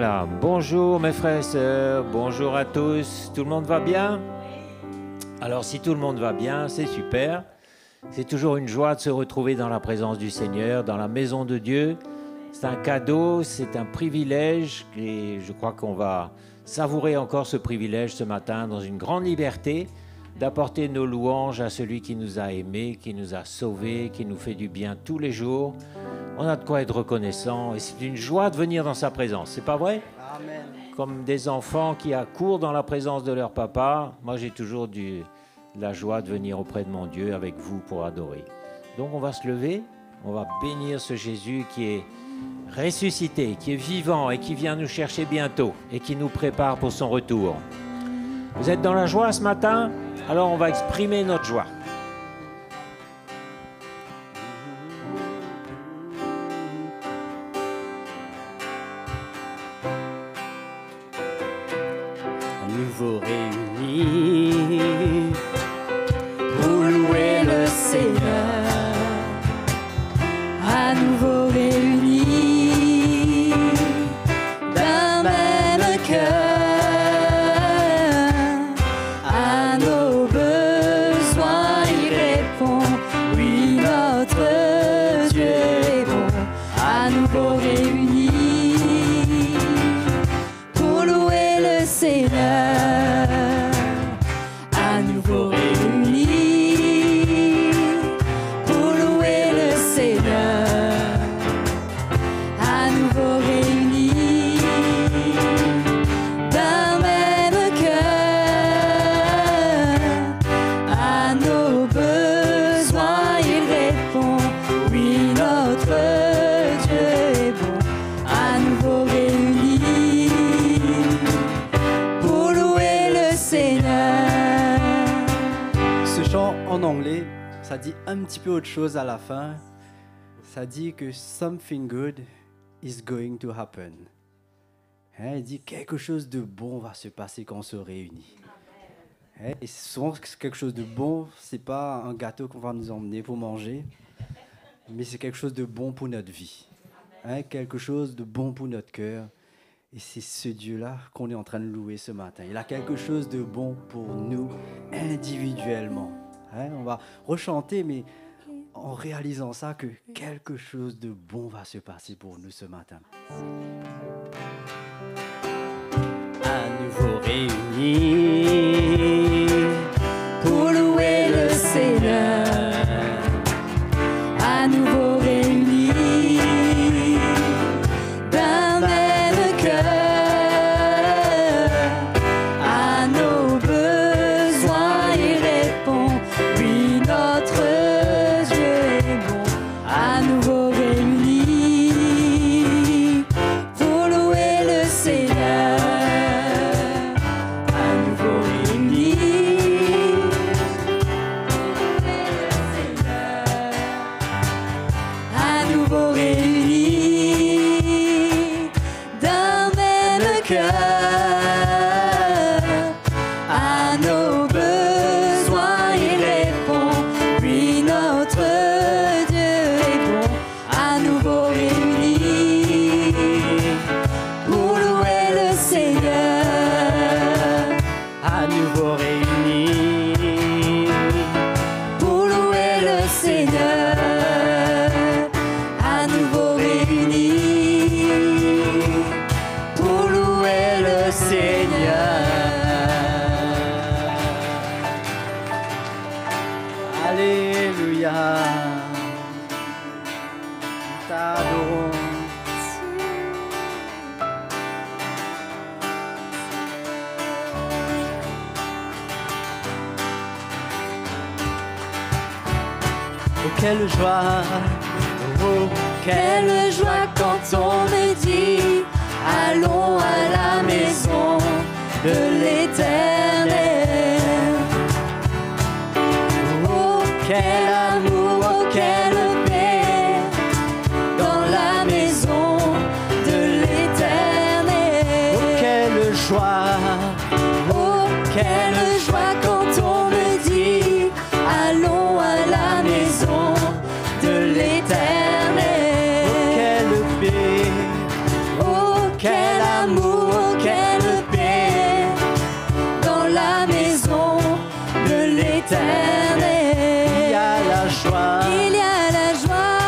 Voilà, bonjour mes frères et sœurs, bonjour à tous, tout le monde va bien? Alors si tout le monde va bien, c'est super. C'est toujours une joie de se retrouver dans la présence du Seigneur, dans la maison de Dieu. C'est un cadeau, c'est un privilège et je crois qu'on va savourer encore ce privilège ce matin dans une grande liberté d'apporter nos louanges à celui qui nous a aimés, qui nous a sauvés, qui nous fait du bien tous les jours. On a de quoi être reconnaissant et c'est une joie de venir dans sa présence, c'est pas vrai? Amen. Comme des enfants qui accourent dans la présence de leur papa, moi j'ai toujours de la joie de venir auprès de mon Dieu avec vous pour adorer. Donc on va se lever, on va bénir ce Jésus qui est ressuscité, qui est vivant et qui vient nous chercher bientôt et qui nous prépare pour son retour. Vous êtes dans la joie ce matin? Alors on va exprimer notre joie. Nouveau réunis pour louer le Seigneur, à nouveau réunis d'un même cœur, à nos besoins il répond, oui notre Dieu est bon, à nouveau réunis pour louer le Seigneur. En anglais, ça dit un petit peu autre chose à la fin. Ça dit que something good is going to happen. Hein, il dit quelque chose de bon va se passer quand on se réunit. Hein, et souvent, quelque chose de bon, c'est pas un gâteau qu'on va nous emmener pour manger, mais c'est quelque chose de bon pour notre vie. Hein, quelque chose de bon pour notre cœur. Et c'est ce Dieu-là qu'on est en train de louer ce matin. Il a quelque chose de bon pour nous individuellement. Hein, on va rechanter, mais en réalisant ça, que quelque chose de bon va se passer pour nous ce matin. À nouveau réunis pour louer le Seigneur, à nouveau réunis d'un même cœur, à nos besoins il répond. Notre Dieu est bon, à nouveau réunis pour louer le Seigneur, à nouveau réunis pour louer le Seigneur, à nouveau réunis d'un même cœur, à nos besoins il répond. Notre Dieu est bon, à nouveau réunis pour louer le Seigneur, à nouveau réunis pour louer le Seigneur, à nouveau réunis pour louer le Seigneur. Alléluia, nous t'adorons. Oh, quelle joie, oh, quelle joie quand on me dit allons à la maison de l'Éternel. Quel amour, oh, quelle paix dans la maison de l'Éternel. Oh, quelle joie, oh, quelle joie quand on me dit allons à la maison de l'Éternel. Oh, quelle paix, oh, quel amour. l'éternel. Il y a la joie, il y a la joie,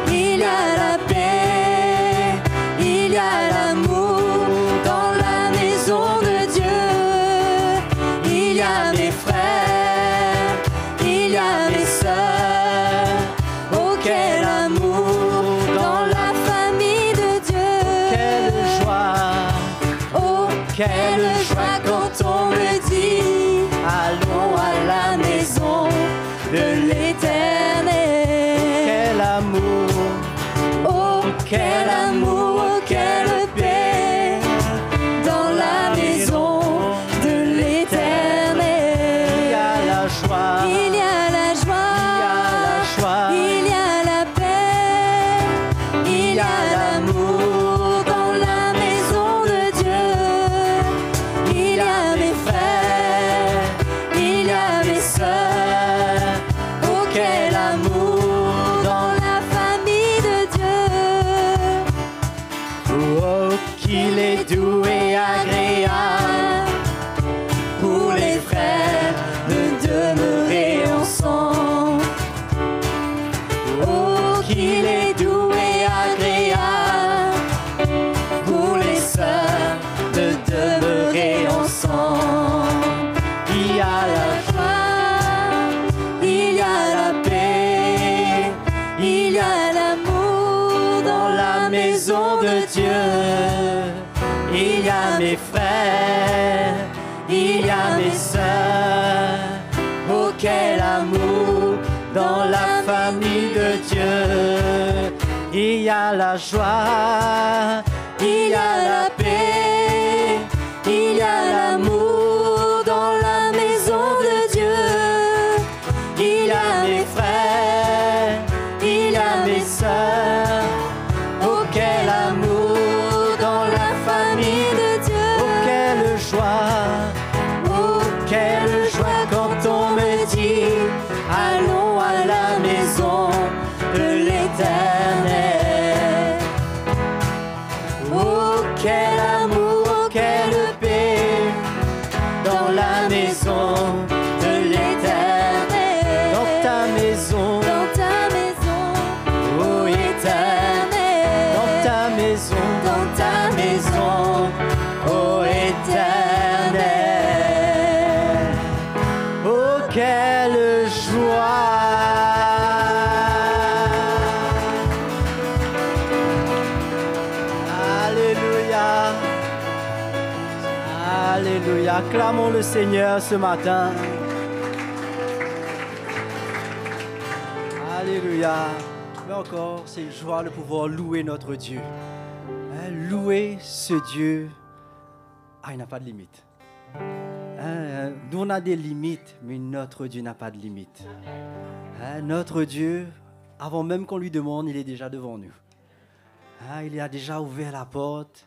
il y a la paix, il y a l'amour dans la maison de Dieu. Il y a mes frères, il y a mes sœurs. Oh, quel amour dans la famille de Dieu. quelle joie, Oh, quelle joie quand on me dit allons à la maison de l'Éternel. quel amour, Oh, quel amour, oh, quelle paix dans la maison de il y l'Éternel. a la joie, Il y a la joie, il y a la paix, il y a l'amour dans la maison de Dieu. Il y a mes frères, il y a mes sœurs. Oh, quel amour dans la famille de Dieu. oh, qu'il est doux et agréable Pour les frères de demeurer ensemble. Oh, qu'il est doux et agréable pour les sœurs de demeurer ensemble. il y a la Joie, il y a la paix, il y a l'amour dans la maison de Dieu. il y a mes frères, il y a mes sœurs. Oh, quel amour dans la famille de Dieu. Il y a la joie, il y a la paix, il y a l'amour dans la maison de Dieu. Il y a mes frères, il y a mes sœurs. Oh, quel amour dans la famille de Dieu. Oh, quelle joie quand on me dit allons à la maison de l'Éternel. Oh, quel amour, oh, quelle paix dans la maison de l'Éternel. Dans ta maison, Dans ta maison, oh éternel. Dans ta maison, oh éternel. Oh, quelle joie. Alléluia. Alléluia. Acclamons le Seigneur ce matin. Alléluia. Mais encore, c'est une joie de pouvoir louer notre Dieu. Hein, louer ce Dieu. Ah, il n'a pas de limite. Hein, nous, on a des limites, mais notre Dieu n'a pas de limite. Hein, notre Dieu, avant même qu'on lui demande, il est déjà devant nous. Hein, il a déjà ouvert la porte.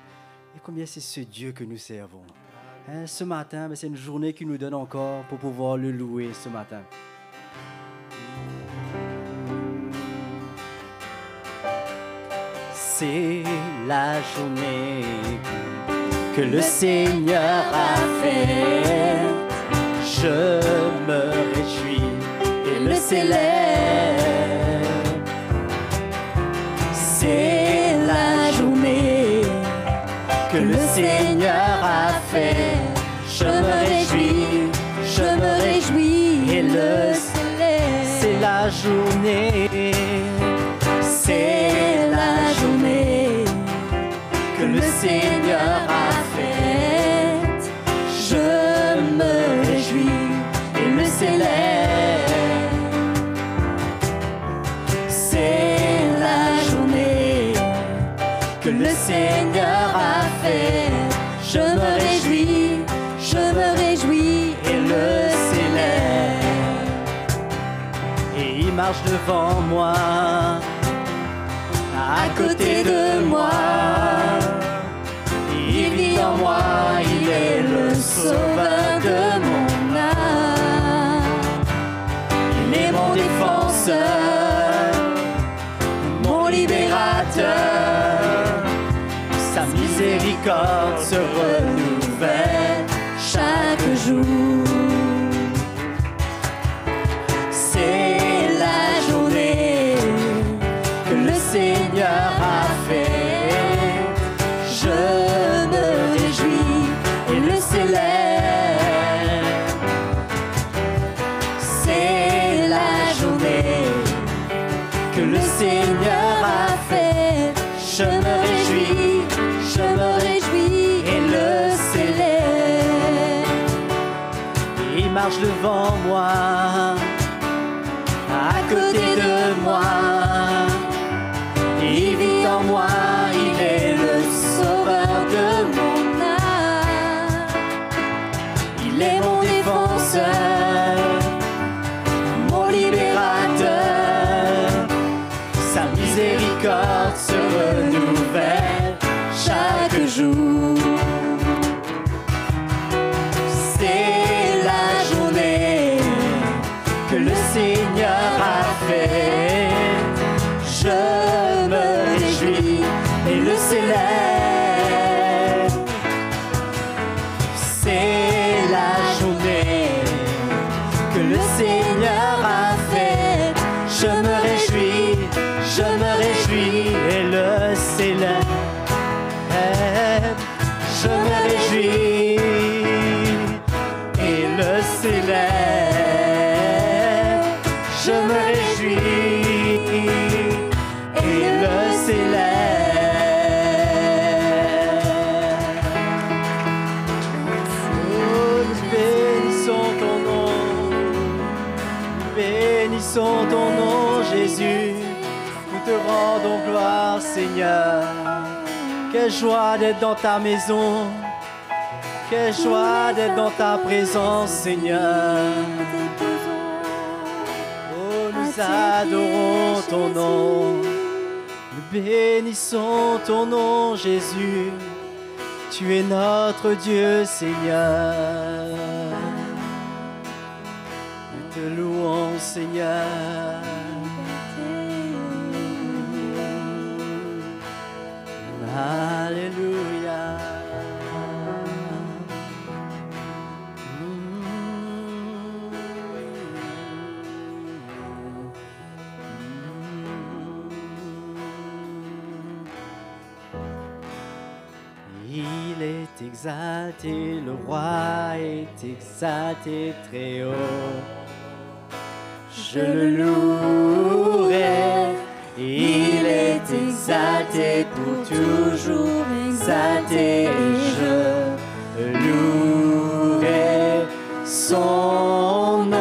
Et combien c'est ce Dieu que nous servons. Hein, ce matin, c'est une journée qu'il nous donne encore pour pouvoir le louer ce matin. C'est la journée que le Seigneur a faite. Je me réjouis et le célèbre. C'est la journée que le Seigneur a faite. Je me réjouis et le c'est célèbre. la journée. C'est la journée que le Seigneur a faite. Je me réjouis et le célèbre. C'est la journée Que le Seigneur a fait. Je me réjouis Et le célèbre. Et il marche devant moi, à côté de moi. Il vit en moi, il est le sauveur de mon âme. Il est mon défenseur, mon libérateur. Sa miséricorde se renouvelle chaque jour. Il marche devant moi, à côté de moi. Il vit en moi, il est le sauveur de mon âme. Il est mon défenseur, mon libérateur. Sa miséricorde se renouvelle chaque jour. C'est la journée que le Seigneur a fait. Je me réjouis et le célèbre. C'est la journée que le Seigneur a faite. Je me réjouis et le célèbre. Je me réjouis et le célèbre. Je me réjouis et le célèbre. Oh, nous bénissons ton nom. Bénissons ton nom, Jésus. Nous te rendons gloire, Seigneur. Quelle joie d'être dans ta maison. Quelle joie d'être dans ta présence, Seigneur. Oh, nous adorons ton nom. Nous bénissons ton nom, Jésus. Tu es notre Dieu, Seigneur. Nous te louons, Seigneur. Alléluia. Il est exalté, le roi est exalté très haut. Je le louerai. Il est exalté pour toujours, exalté, et je louerai son nom.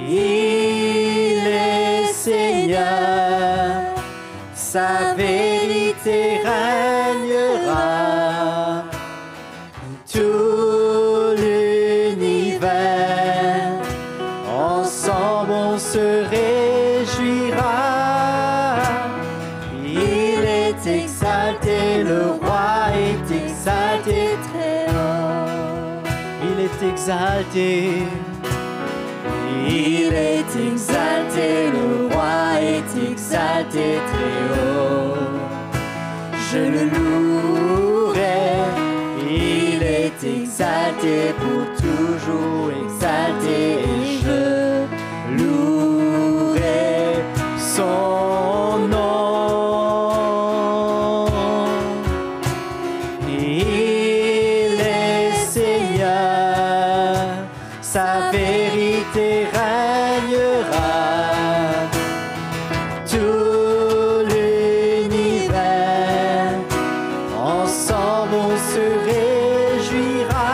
Il est Seigneur, sa vérité régnera. Tout l'univers ensemble on se réjouira. Il est exalté, le roi est exalté très haut. Il est exalté. Il est exalté, le roi est exalté très haut. Je le louerai. Il est exalté pour toujours, exalté, et je louerai son nom. Il est Seigneur, sa vérité régnera. Tout l'univers ensemble on se réjouira.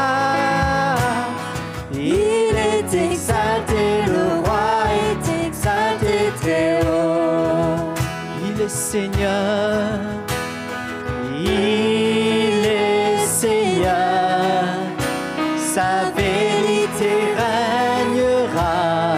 Il est exalté, le roi est exalté très haut. Il est Seigneur, il est Seigneur, sa vérité régnera.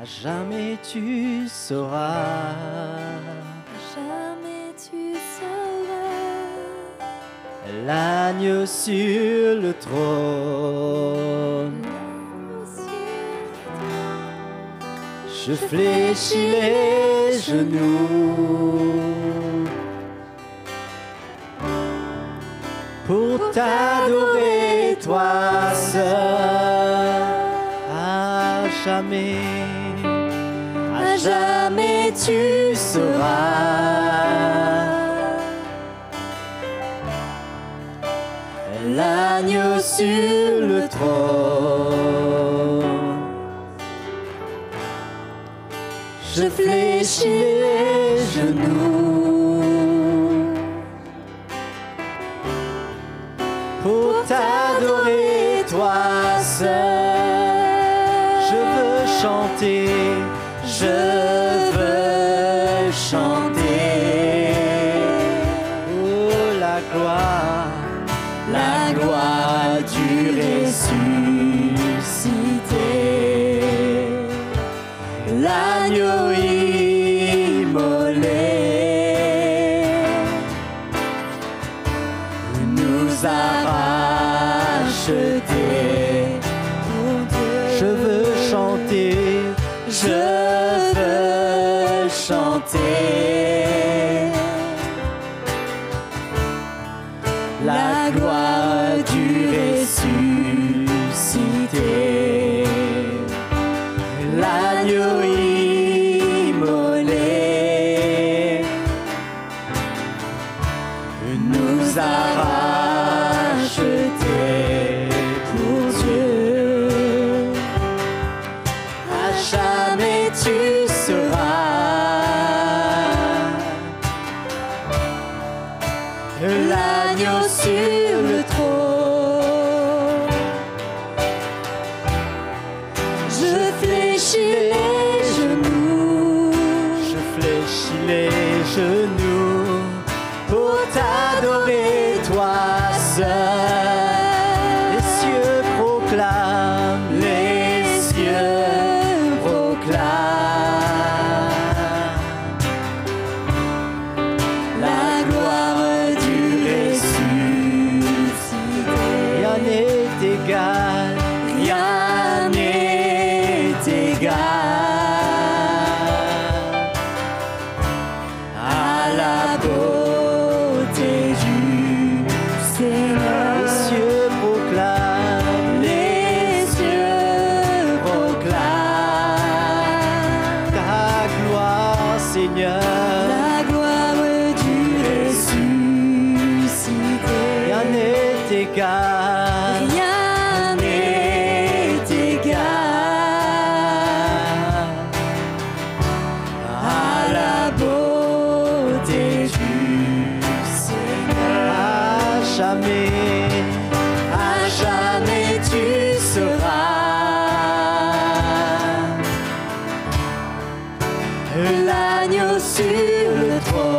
jamais tu sauras. Jamais tu sauras. L'agneau sur le trône. Je fléchis les genoux pour t'adorer, toi seul, à jamais tu sauras. L'agneau sur le trône. Je fléchis les genoux pour t'adorer, toi seul. Je veux chanter, je veux chanter. Oh, la gloire du ressuscité. L'agneau immolé nous a rachetés pour Dieu. Je veux chanter, je veux chanter. La gloire du ressuscité. L'agneau immolé nous a rachetés pour Dieu. À jamais tu seras l'agneau sur le trône. Je fléchis les genoux. Je fléchis les genoux pour t'adorer, toi seul. Les cieux proclament, les cieux proclament la gloire du ressuscité. Rien n'est égal, rien n'est égal à la beauté du Seigneur. Les cieux proclament, les cieux proclament ta gloire, Seigneur. La gloire du ressuscité. Rien n'est égal. Rien n'est égal à la beauté du Seigneur. À jamais tu seras l'agneau sur le trône.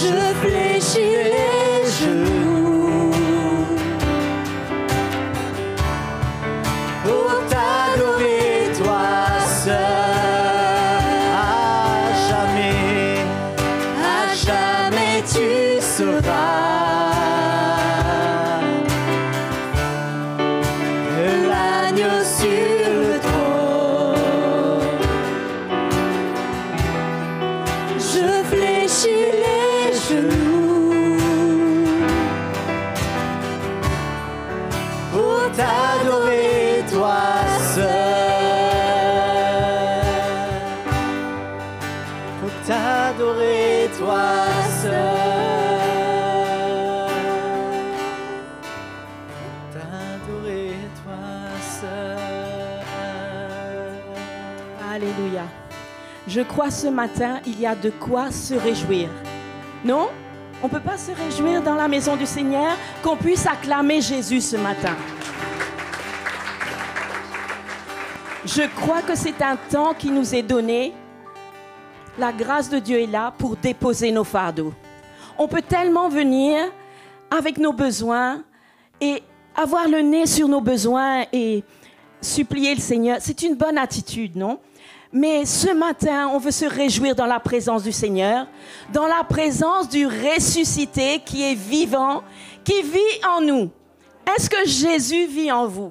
Je fléchis les genoux pour t'adorer, toi seul. À jamais tu seras l'agneau sur le trône. Je fléchis les genoux pour t'adorer, toi seul. Pour t'adorer, toi seul. Pour t'adorer, toi seul. Alléluia. Je crois ce matin, il y a de quoi se réjouir. Non? On ne peut pas se réjouir dans la maison du Seigneur, qu'on puisse acclamer Jésus ce matin. Je crois que c'est un temps qui nous est donné. La grâce de Dieu est là pour déposer nos fardeaux. On peut tellement venir avec nos besoins et avoir le nez sur nos besoins et supplier le Seigneur, c'est une bonne attitude, non? Mais ce matin, on veut se réjouir dans la présence du Seigneur, dans la présence du ressuscité qui est vivant, qui vit en nous. Est-ce que Jésus vit en vous?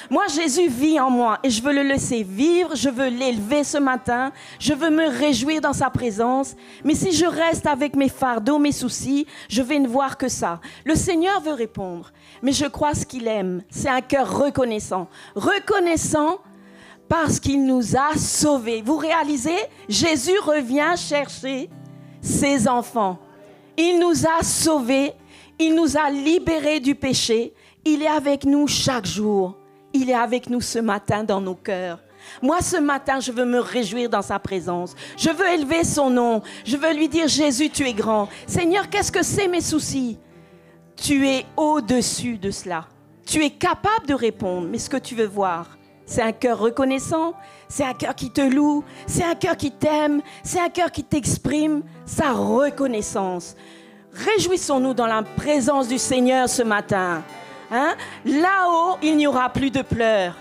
Moi, Jésus vit en moi et je veux le laisser vivre, je veux l'élever ce matin, je veux me réjouir dans sa présence. Mais si je reste avec mes fardeaux, mes soucis, je vais ne voir que ça. Le Seigneur veut répondre, mais je crois ce qu'il aime, c'est un cœur reconnaissant. Reconnaissant parce qu'il nous a sauvés. Vous réalisez, Jésus revient chercher ses enfants. Il nous a sauvés, il nous a libérés du péché. Il est avec nous chaque jour. Il est avec nous ce matin dans nos cœurs. Moi, ce matin, je veux me réjouir dans sa présence. Je veux élever son nom. Je veux lui dire, Jésus, tu es grand. Seigneur, qu'est-ce que c'est mes soucis? Tu es au-dessus de cela. Tu es capable de répondre, mais ce que tu veux voir, c'est un cœur reconnaissant, c'est un cœur qui te loue, c'est un cœur qui t'aime, c'est un cœur qui t'exprime sa reconnaissance. Réjouissons-nous dans la présence du Seigneur ce matin. Hein? Là-haut, il n'y aura plus de pleurs.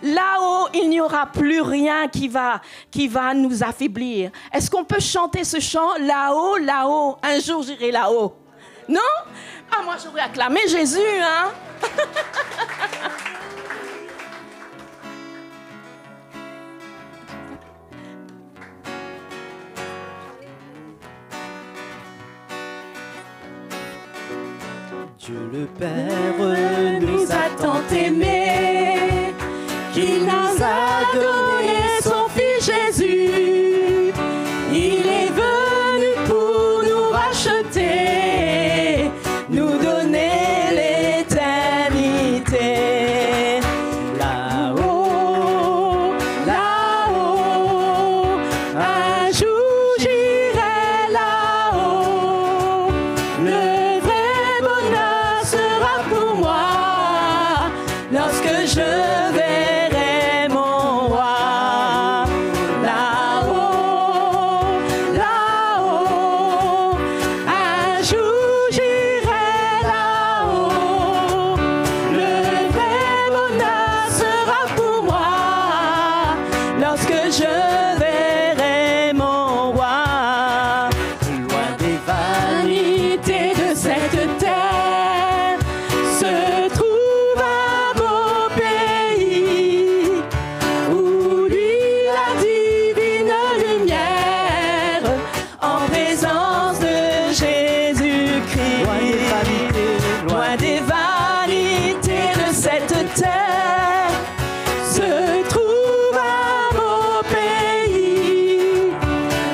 Là-haut, il n'y aura plus rien qui va nous affaiblir. Est-ce qu'on peut chanter ce chant? Là-haut, là-haut, un jour j'irai là-haut. Non? Ah, moi j'aurais acclamé Jésus, hein? Dieu le Père nous a tant aimés qu'il nous a donné son Fils Jésus. Il est venu pour nous racheter, nous donner l'éternité. Là-haut, là-haut, un jour j'irai là-haut. Le vrai bonheur sera pour moi lorsque je verrai mon roi. Là-haut, là-haut, un jour j'irai là-haut. Le vrai bonheur sera pour moi lorsque je verrai mon roi. Loin des vanités de cette terre se trouve un beau pays où lui la divine lumière en présence de Jésus-Christ. Loin des vanités de cette terre se trouve un beau pays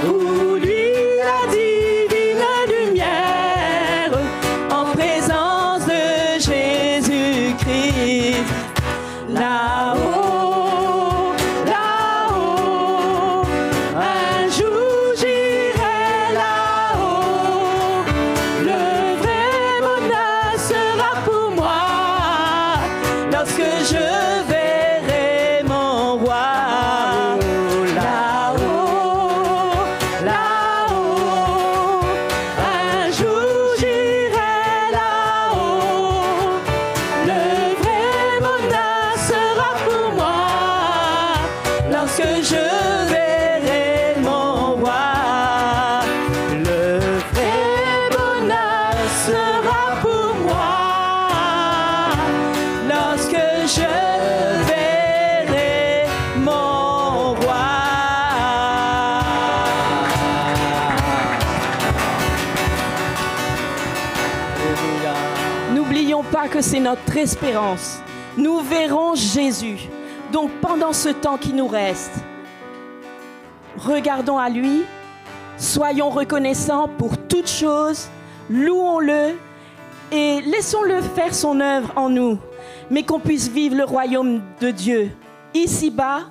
où lui la divine lumière en présence de Jésus-Christ. Là-haut, là-haut, un jour j'irai là-haut. Le vrai bonheur sera pour moi lorsque je verrai mon roi. Là-haut, là-haut, un jour j'irai là-haut. Le vrai bonheur sera pour moi lorsque je verrai mon roi. Le vrai bonheur sera pour moi lorsque je verrai mon roi. Alléluia. N'oublions pas que c'est notre espérance. Nous verrons Jésus. Donc pendant ce temps qui nous reste, regardons à lui, soyons reconnaissants pour toutes choses, louons-le et laissons-le faire son œuvre en nous, mais qu'on puisse vivre le royaume de Dieu ici-bas,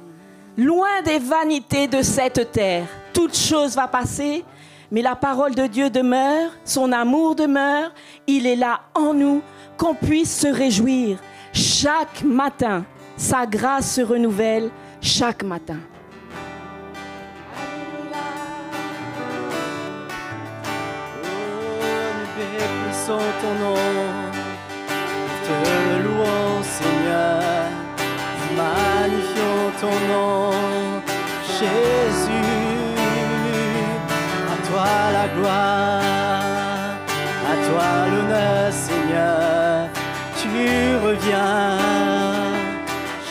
loin des vanités de cette terre. Toute chose va passer, mais la parole de Dieu demeure, son amour demeure, il est là en nous, qu'on puisse se réjouir chaque matin. Sa grâce se renouvelle chaque matin. Oh, nous bénissons ton nom. te louons, Seigneur, magnifions ton nom, Jésus. À toi la gloire, à toi l'honneur, Seigneur, tu reviens,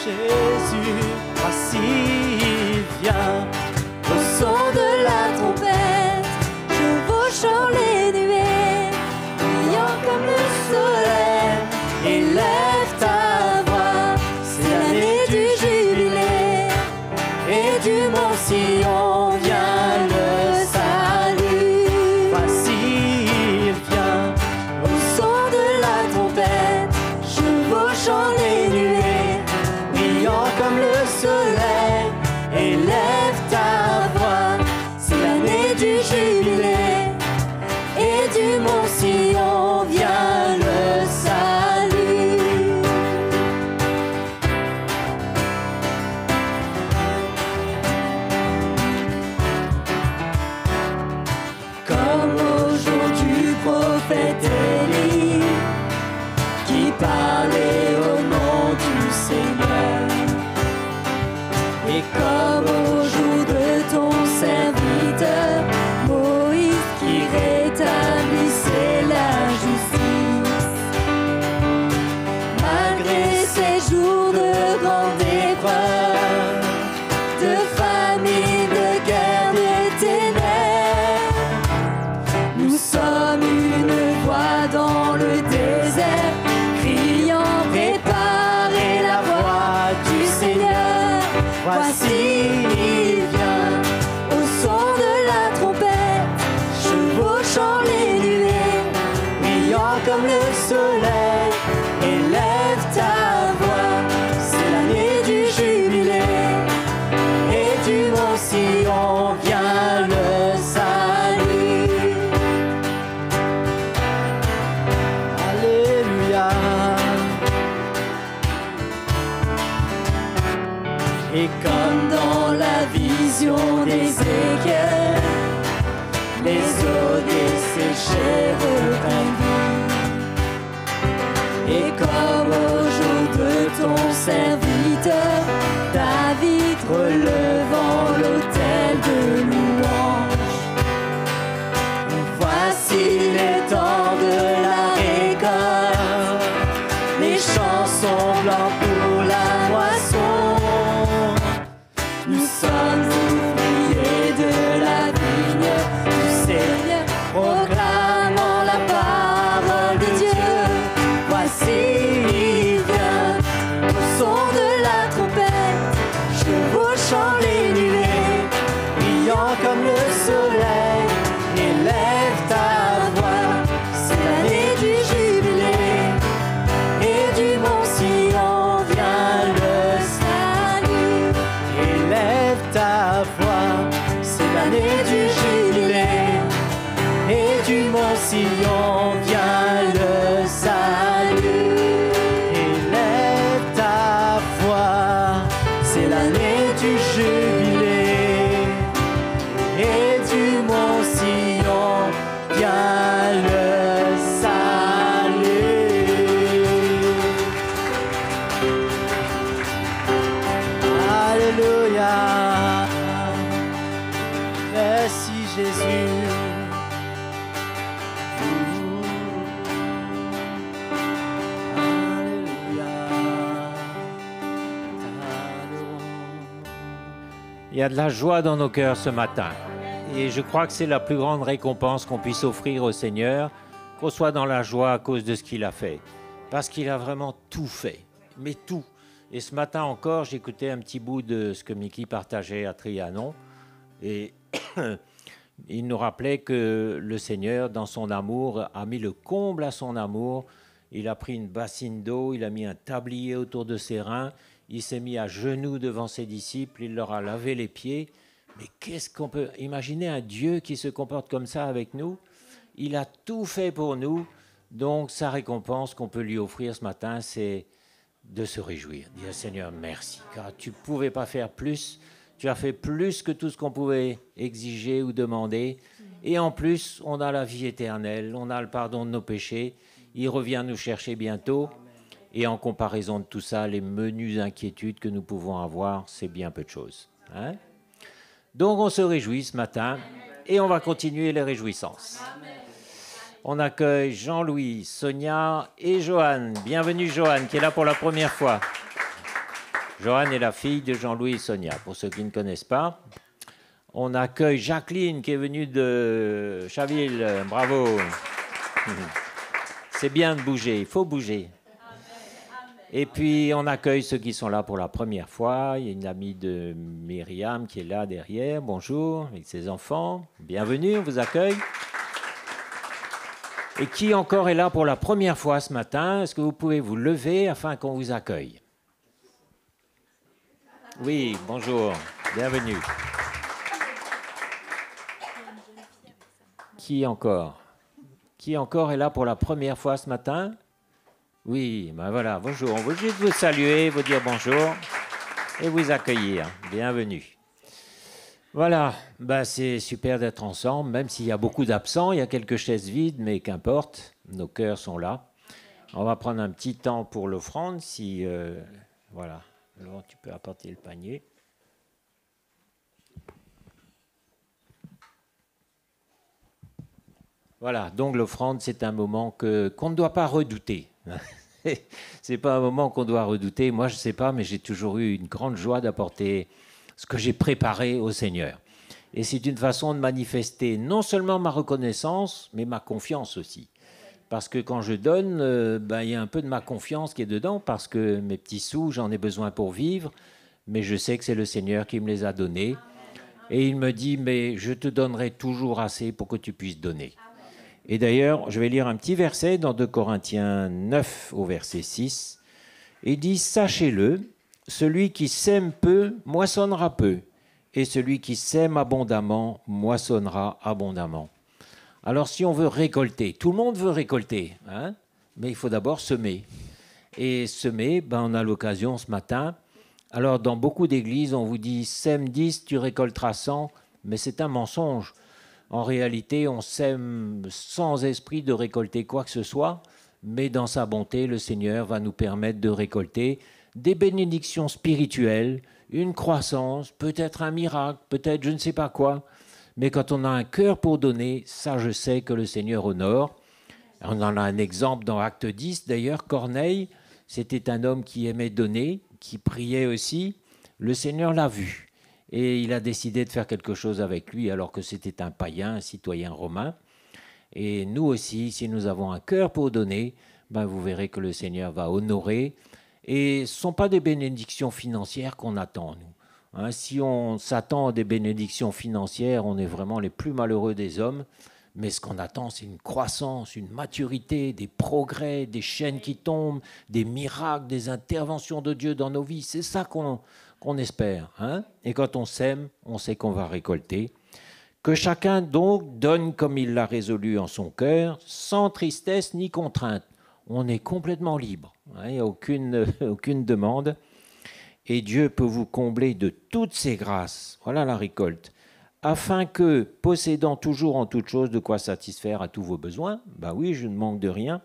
Jésus. Voici, viens, Au son de la trompette, chevauchant les nuées, brillant comme le soleil, élève ta voix. C'est l'année du jubilé, et du mont Sion vient le salut. voici, viens, Au son de la trompette, chevauchant les nuées, brillant comme le soleil, élève ta voix. C'est l'année du jubilé, et du mont Sion vient le salut. Comme au jour du prophète Élie, qui parlait au nom du Seigneur. Et comme au jour de ton serviteur, Moïse qui rétablissait la justice. Malgré ces jours de grande épreuve, de famine, de guerre, de ténèbres, nous sommes une voix dans le désert, criant, préparez la voie du Seigneur. Voici, viens, au son de la trompette, chevauchant les nuées, brillant comme le soleil, élève ta voix. C'est l'année du jubilé, et du mont Sion vient le salut. alléluia. Et comme dans la vision d'Ézéchiel, les eaux desséchées reprennent vie. Et comme au jour de ton serviteur, David relevant l'autel de louange. Voici les temps de la récolte, les champs sont blancs pour la moisson. Nous sommes ouvriers de la vigne du Seigneur, proclamant la parole de Dieu. Voici, viens, au son de la trompette, chevauchant les nuées, Brillant comme le soleil, élève ta voix. C'est l'année du jubilé, et du mont Sion vient le salut. élève ta voix. C'est l'année du jubilé, et du mont Sion vient le salut. Élève ta voix. C'est l'année du jubilé, et du mont Sion vient le salut. Alléluia. Merci Jésus. Il y a de la joie dans nos cœurs ce matin. Et je crois que c'est la plus grande récompense qu'on puisse offrir au Seigneur, qu'on soit dans la joie à cause de ce qu'il a fait. Parce qu'il a vraiment tout fait, mais tout. Et ce matin encore, j'écoutais un petit bout de ce que Mickey partageait à Trianon. Et il nous rappelait que le Seigneur, dans son amour, a mis le comble à son amour. Il a pris une bassine d'eau, il a mis un tablier autour de ses reins, il s'est mis à genoux devant ses disciples, il leur a lavé les pieds. Mais qu'est-ce qu'on peut imaginer un Dieu qui se comporte comme ça avec nous? Il a tout fait pour nous, donc sa récompense qu'on peut lui offrir ce matin, c'est de se réjouir. Dire Seigneur, merci, car tu ne pouvais pas faire plus. Tu as fait plus que tout ce qu'on pouvait exiger ou demander. Et en plus, on a la vie éternelle, on a le pardon de nos péchés. Il revient nous chercher bientôt. Et en comparaison de tout ça, les menues inquiétudes que nous pouvons avoir, c'est bien peu de choses. Hein? Donc on se réjouit ce matin et on va continuer les réjouissances. On accueille Jean-Louis, Sonia et Joanne. Bienvenue Joanne qui est là pour la première fois. Joanne est la fille de Jean-Louis et Sonia, pour ceux qui ne connaissent pas. On accueille Jacqueline qui est venue de Chaville. Bravo. C'est bien de bouger, il faut bouger. Et puis on accueille ceux qui sont là pour la première fois. Il y a une amie de Myriam qui est là derrière. Bonjour, avec ses enfants. Bienvenue, on vous accueille. Et qui encore est là pour la première fois ce matin? Est-ce que vous pouvez vous lever afin qu'on vous accueille? Oui, bonjour, bienvenue. Qui encore? Qui encore est là pour la première fois ce matin? Oui, ben voilà, bonjour. On veut juste vous saluer, vous dire bonjour et vous accueillir. Bienvenue. Voilà, ben c'est super d'être ensemble, même s'il y a beaucoup d'absents, il y a quelques chaises vides, mais qu'importe, nos cœurs sont là. On va prendre un petit temps pour l'offrande, si... voilà, alors tu peux apporter le panier. Voilà, donc l'offrande, c'est un moment qu'on ne doit pas redouter. C'est pas un moment qu'on doit redouter. Moi, je ne sais pas, mais j'ai toujours eu une grande joie d'apporter ce que j'ai préparé au Seigneur. Et c'est une façon de manifester non seulement ma reconnaissance, mais ma confiance aussi. Parce que quand je donne, il y a un peu de ma confiance qui est dedans, parce que mes petits sous, j'en ai besoin pour vivre, mais je sais que c'est le Seigneur qui me les a donnés. Et il me dit, mais je te donnerai toujours assez pour que tu puisses donner. Et d'ailleurs, je vais lire un petit verset dans 2 Corinthiens 9 au verset 6. Il dit, sachez-le, celui qui sème peu moissonnera peu, et celui qui sème abondamment moissonnera abondamment. Alors si on veut récolter, tout le monde veut récolter, hein, mais il faut d'abord semer. Et semer, on a l'occasion ce matin. Alors dans beaucoup d'églises, on vous dit, sème 10, tu récolteras 100, mais c'est un mensonge. En réalité, on sème sans esprit de récolter quoi que ce soit, mais dans sa bonté, le Seigneur va nous permettre de récolter des bénédictions spirituelles, une croissance, peut-être un miracle, peut-être je ne sais pas quoi. Mais quand on a un cœur pour donner, ça je sais que le Seigneur honore. On en a un exemple dans Acte 10, d'ailleurs, Corneille, c'était un homme qui aimait donner, qui priait aussi. Le Seigneur l'a vu. Et il a décidé de faire quelque chose avec lui alors que c'était un païen, un citoyen romain. Et nous aussi, si nous avons un cœur pour donner, vous verrez que le Seigneur va honorer. Et ce ne sont pas des bénédictions financières qu'on attend, nous. Hein, si on s'attend à des bénédictions financières, on est vraiment les plus malheureux des hommes. Mais ce qu'on attend, c'est une croissance, une maturité, des progrès, des chaînes qui tombent, des miracles, des interventions de Dieu dans nos vies. C'est ça qu'on espère. Hein? Et quand on sème, on sait qu'on va récolter. Que chacun donc donne comme il l'a résolu en son cœur, sans tristesse ni contrainte. On est complètement libre. Hein? Il n'y a aucune demande. Et Dieu peut vous combler de toutes ses grâces. Voilà la récolte. Afin que, possédant toujours en toutes choses de quoi satisfaire à tous vos besoins, oui, je ne manque de rien,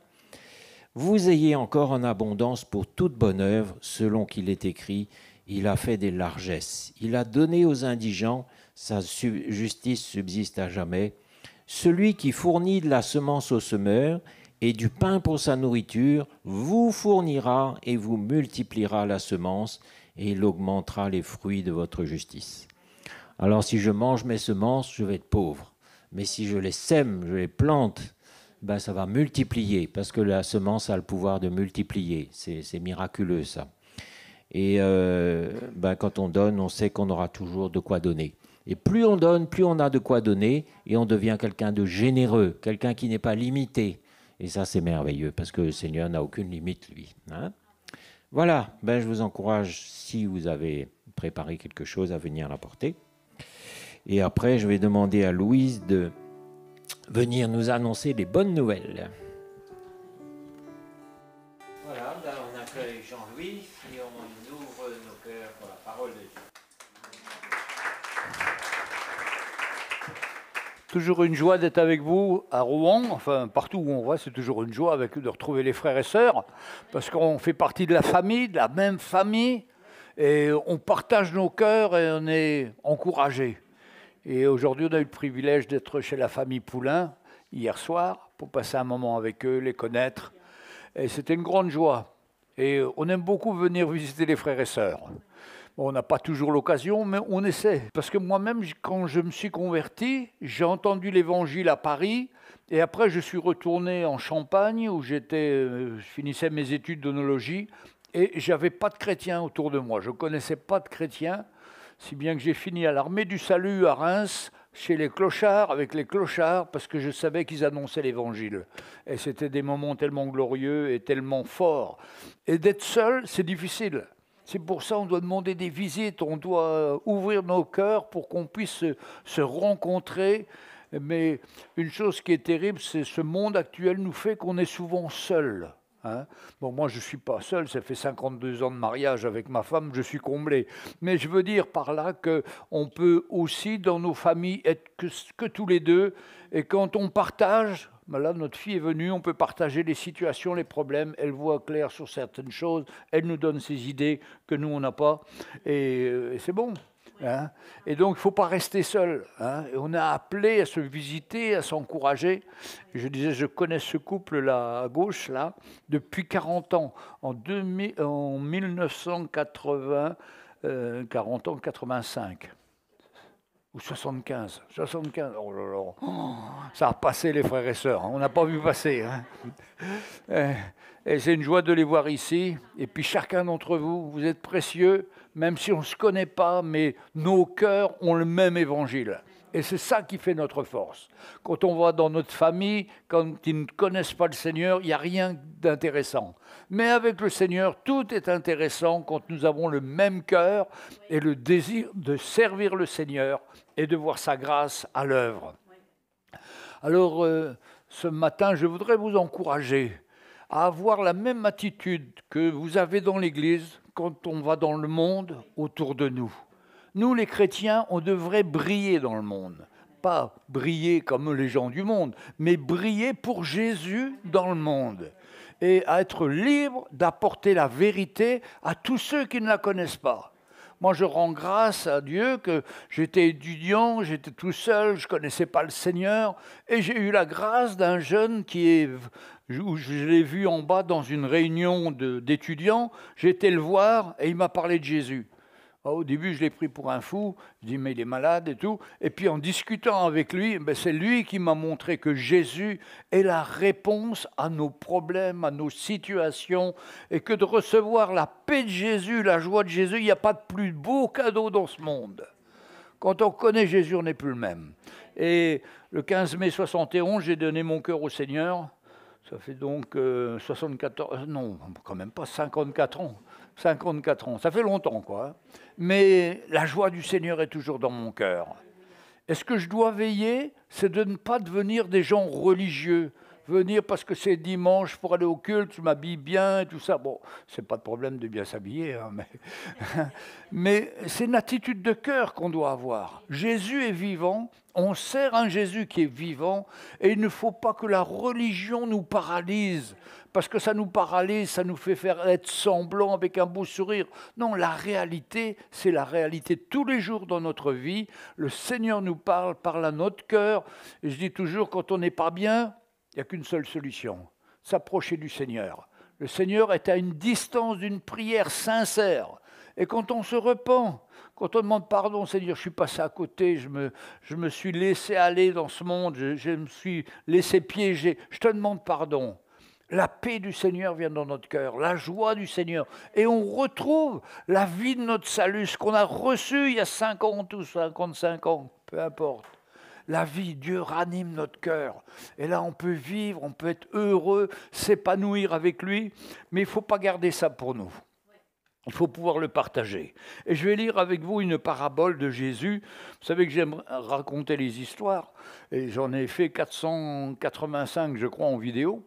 vous ayez encore en abondance pour toute bonne œuvre, selon qu'il est écrit, il a fait des largesses, il a donné aux indigents, sa justice subsiste à jamais. Celui qui fournit de la semence au semeur et du pain pour sa nourriture, vous fournira et vous multipliera la semence, et il augmentera les fruits de votre justice. Alors si je mange mes semences, je vais être pauvre. Mais si je les sème, je les plante, ça va multiplier, parce que la semence a le pouvoir de multiplier. C'est miraculeux ça. Et quand on donne, on sait qu'on aura toujours de quoi donner. Et plus on donne, plus on a de quoi donner, et on devient quelqu'un de généreux, quelqu'un qui n'est pas limité. Et ça, c'est merveilleux, parce que le Seigneur n'a aucune limite, lui. Hein? Voilà, je vous encourage, si vous avez préparé quelque chose, à venir l'apporter. Et après, je vais demander à Louise de venir nous annoncer les bonnes nouvelles. Voilà, là on accueille Jean-Louis et on ouvre nos cœurs pour la parole de Dieu. Toujours une joie d'être avec vous à Rouen, enfin partout où on va, c'est toujours une joie de retrouver les frères et sœurs, parce qu'on fait partie de la famille, de la même famille, et on partage nos cœurs et on est encouragés. Et aujourd'hui, on a eu le privilège d'être chez la famille Poulain hier soir, pour passer un moment avec eux, les connaître, et c'était une grande joie. Et on aime beaucoup venir visiter les frères et sœurs. Bon, on n'a pas toujours l'occasion, mais on essaie. Parce que moi-même, quand je me suis converti, j'ai entendu l'évangile à Paris, et après je suis retourné en Champagne, où je finissais mes études d'onologie, et j'avais pas de chrétiens autour de moi. Je ne connaissais pas de chrétiens, si bien que j'ai fini à l'Armée du Salut à Reims, chez les clochards, avec les clochards, parce que je savais qu'ils annonçaient l'évangile. Et c'était des moments tellement glorieux et tellement forts. Et d'être seul, c'est difficile. C'est pour ça qu'on doit demander des visites, on doit ouvrir nos cœurs pour qu'on puisse se rencontrer. Mais une chose qui est terrible, c'est ce monde actuel nous fait qu'on est souvent seul. Hein? Bon, moi, je ne suis pas seul, ça fait 52 ans de mariage avec ma femme, je suis comblé. Mais je veux dire par là qu'on peut aussi, dans nos familles, être que tous les deux. Et quand on partage... Ben là, notre fille est venue, on peut partager les situations, les problèmes, elle voit clair sur certaines choses, elle nous donne ses idées que nous, on n'a pas, et c'est bon. Hein. Et donc, il ne faut pas rester seul. Hein. Et on a appelé à se visiter, à s'encourager. Je disais, je connais ce couple-là, à gauche, là, depuis 40 ans, en 1980, 40 ans, 85. Ou 75, oh là là, ça a passé les frères et sœurs, hein. On n'a pas vu passer. Hein. Et c'est une joie de les voir ici. Et puis chacun d'entre vous, vous êtes précieux, même si on ne se connaît pas, mais nos cœurs ont le même évangile. Et c'est ça qui fait notre force. Quand on va dans notre famille, quand ils ne connaissent pas le Seigneur, il n'y a rien d'intéressant. Mais avec le Seigneur, tout est intéressant quand nous avons le même cœur et le désir de servir le Seigneur et de voir sa grâce à l'œuvre. Alors, ce matin, je voudrais vous encourager à avoir la même attitude que vous avez dans l'Église quand on va dans le monde autour de nous. Nous, les chrétiens, on devrait briller dans le monde. Pas briller comme les gens du monde, mais briller pour Jésus dans le monde. Et à être libre d'apporter la vérité à tous ceux qui ne la connaissent pas. Moi, je rends grâce à Dieu que j'étais étudiant, j'étais tout seul, je ne connaissais pas le Seigneur, et j'ai eu la grâce d'un jeune où je l'ai vu en bas dans une réunion d'étudiants, j'ai été le voir et il m'a parlé de Jésus. Au début, je l'ai pris pour un fou, je dis mais il est malade et tout. Et puis en discutant avec lui, c'est lui qui m'a montré que Jésus est la réponse à nos problèmes, à nos situations, et que de recevoir la paix de Jésus, la joie de Jésus, il n'y a pas de plus beau cadeau dans ce monde. Quand on connaît Jésus, on n'est plus le même. Et le 15 mai 71, j'ai donné mon cœur au Seigneur. Ça fait donc 54 ans. 54 ans, ça fait longtemps, quoi. Mais la joie du Seigneur est toujours dans mon cœur. Et ce que je dois veiller, c'est de ne pas devenir des gens religieux. Venir parce que c'est dimanche pour aller au culte, je m'habille bien et tout ça. Bon, c'est pas de problème de bien s'habiller, hein, mais c'est une attitude de cœur qu'on doit avoir. Jésus est vivant, on sert un Jésus qui est vivant, et il ne faut pas que la religion nous paralyse, parce que ça nous paralyse, ça nous fait faire être semblant avec un beau sourire. Non, la réalité, c'est la réalité tous les jours dans notre vie. Le Seigneur nous parle à notre cœur. Et je dis toujours, quand on n'est pas bien, il n'y a qu'une seule solution, s'approcher du Seigneur. Le Seigneur est à une distance d'une prière sincère. Et quand on se repent, quand on demande pardon, Seigneur, je suis passé à côté, je me suis laissé aller dans ce monde, je me suis laissé piéger, je te demande pardon. La paix du Seigneur vient dans notre cœur, la joie du Seigneur. Et on retrouve la vie de notre salut, ce qu'on a reçu il y a 50 ou 55 ans, peu importe. La vie, Dieu ranime notre cœur. Et là, on peut vivre, on peut être heureux, s'épanouir avec lui, mais il ne faut pas garder ça pour nous. Il faut pouvoir le partager. Et je vais lire avec vous une parabole de Jésus. Vous savez que j'aime raconter les histoires, et j'en ai fait 485, je crois, en vidéo,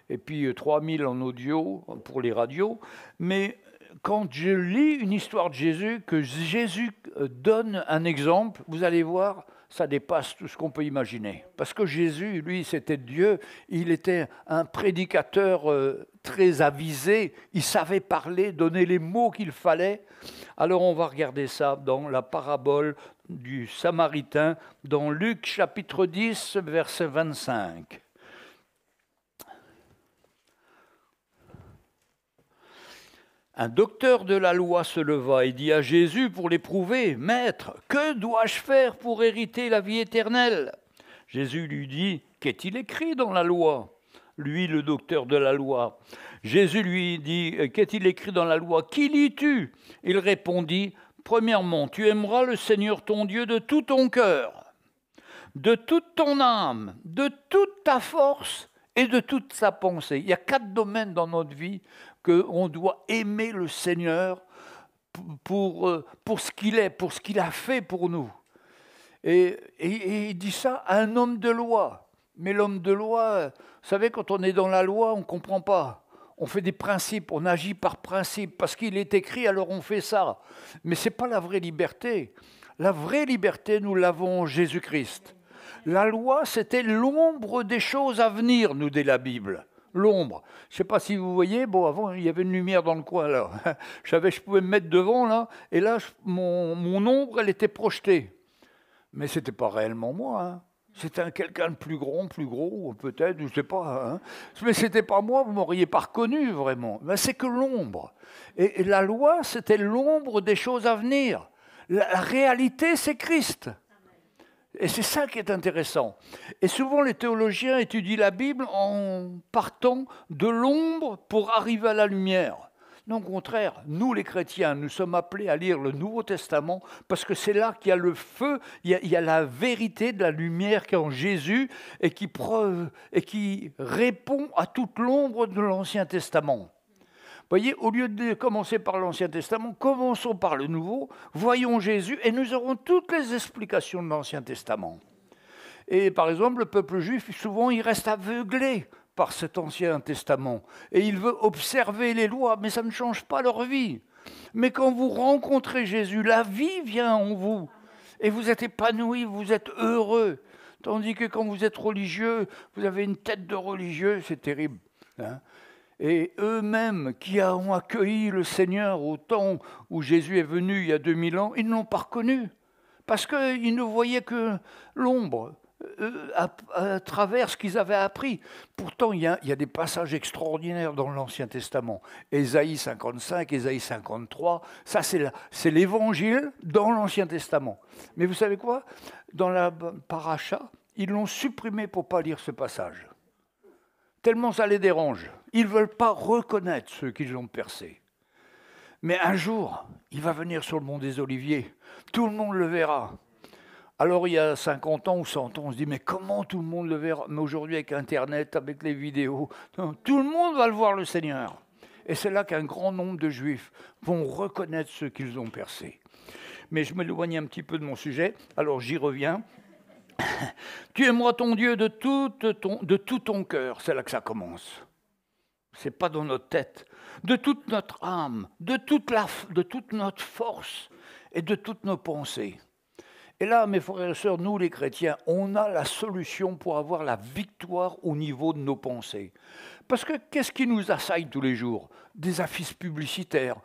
et puis 3000 en audio pour les radios. Mais quand je lis une histoire de Jésus, que Jésus donne un exemple, vous allez voir, ça dépasse tout ce qu'on peut imaginer. Parce que Jésus, lui, c'était Dieu, il était un prédicateur très avisé, il savait parler, donner les mots qu'il fallait. Alors on va regarder ça dans la parabole du Samaritain, dans Luc chapitre 10, verset 25. Un docteur de la loi se leva et dit à Jésus pour l'éprouver, « Maître, que dois-je faire pour hériter la vie éternelle ?» Jésus lui dit, « Qu'est-il écrit dans la loi ?» Lui, le docteur de la loi. Jésus lui dit, « Qu'est-il écrit dans la loi ? Qui lis-tu » Il répondit, « Premièrement, tu aimeras le Seigneur ton Dieu de tout ton cœur, de toute ton âme, de toute ta force et de toute sa pensée. » Il y a 4 domaines dans notre vie qu'on doit aimer le Seigneur pour ce qu'il est, pour ce qu'il a fait pour nous. Et il dit ça à un homme de loi. Mais l'homme de loi, vous savez, quand on est dans la loi, on ne comprend pas. On fait des principes, on agit par principe. Parce qu'il est écrit, alors on fait ça. Mais ce n'est pas la vraie liberté. La vraie liberté, nous l'avons en Jésus-Christ. La loi, c'était l'ombre des choses à venir, nous dit la Bible. L'ombre. Je ne sais pas si vous voyez, bon, avant, il y avait une lumière dans le coin, là. Je savais que je pouvais me mettre devant, là, et là, mon ombre, elle était projetée. Mais ce n'était pas réellement moi, hein. C'était quelqu'un de plus gros, peut-être, je ne sais pas. Hein. Mais ce n'était pas moi, vous ne m'auriez pas reconnu, vraiment. Mais c'est que l'ombre. Et la loi, c'était l'ombre des choses à venir. La réalité, c'est Christ. Et c'est ça qui est intéressant. Et souvent, les théologiens étudient la Bible en partant de l'ombre pour arriver à la lumière. Non, au contraire, nous les chrétiens, nous sommes appelés à lire le Nouveau Testament parce que c'est là qu'il y a le feu, il y a la vérité de la lumière qui est en Jésus et qui répond à toute l'ombre de l'Ancien Testament. Vous voyez, au lieu de commencer par l'Ancien Testament, commençons par le Nouveau, voyons Jésus et nous aurons toutes les explications de l'Ancien Testament. Et par exemple, le peuple juif, souvent, il reste aveuglé par cet Ancien Testament. Et il veut observer les lois, mais ça ne change pas leur vie. Mais quand vous rencontrez Jésus, la vie vient en vous. Et vous êtes épanoui, vous êtes heureux. Tandis que quand vous êtes religieux, vous avez une tête de religieux, c'est terrible. Hein ? Et eux-mêmes qui ont accueilli le Seigneur au temps où Jésus est venu il y a 2000 ans, ils ne l'ont pas reconnu. Parce qu'ils ne voyaient que l'ombre à travers ce qu'ils avaient appris. Pourtant, il y a des passages extraordinaires dans l'Ancien Testament. Ésaïe 55, Ésaïe 53, ça c'est l'évangile dans l'Ancien Testament. Mais vous savez quoi ? Dans la paracha, ils l'ont supprimé pour ne pas lire ce passage. Tellement ça les dérange. Ils ne veulent pas reconnaître ceux qui l'ont percé. Mais un jour, il va venir sur le mont des Oliviers. Tout le monde le verra. Alors il y a 50 ans ou 100 ans, on se dit, mais comment tout le monde le verra ? Mais aujourd'hui, avec Internet, avec les vidéos, tout le monde va le voir, le Seigneur. Et c'est là qu'un grand nombre de Juifs vont reconnaître ceux qu'ils ont percés. Mais je m'éloigne un petit peu de mon sujet, alors j'y reviens. Tu aimeras ton Dieu de tout ton cœur, c'est là que ça commence. C'est pas dans notre tête. De toute notre âme, de toute notre force et de toutes nos pensées. Et là, mes frères et sœurs, nous les chrétiens, on a la solution pour avoir la victoire au niveau de nos pensées. Parce que qu'est-ce qui nous assaille tous les jours ? Des affiches publicitaires,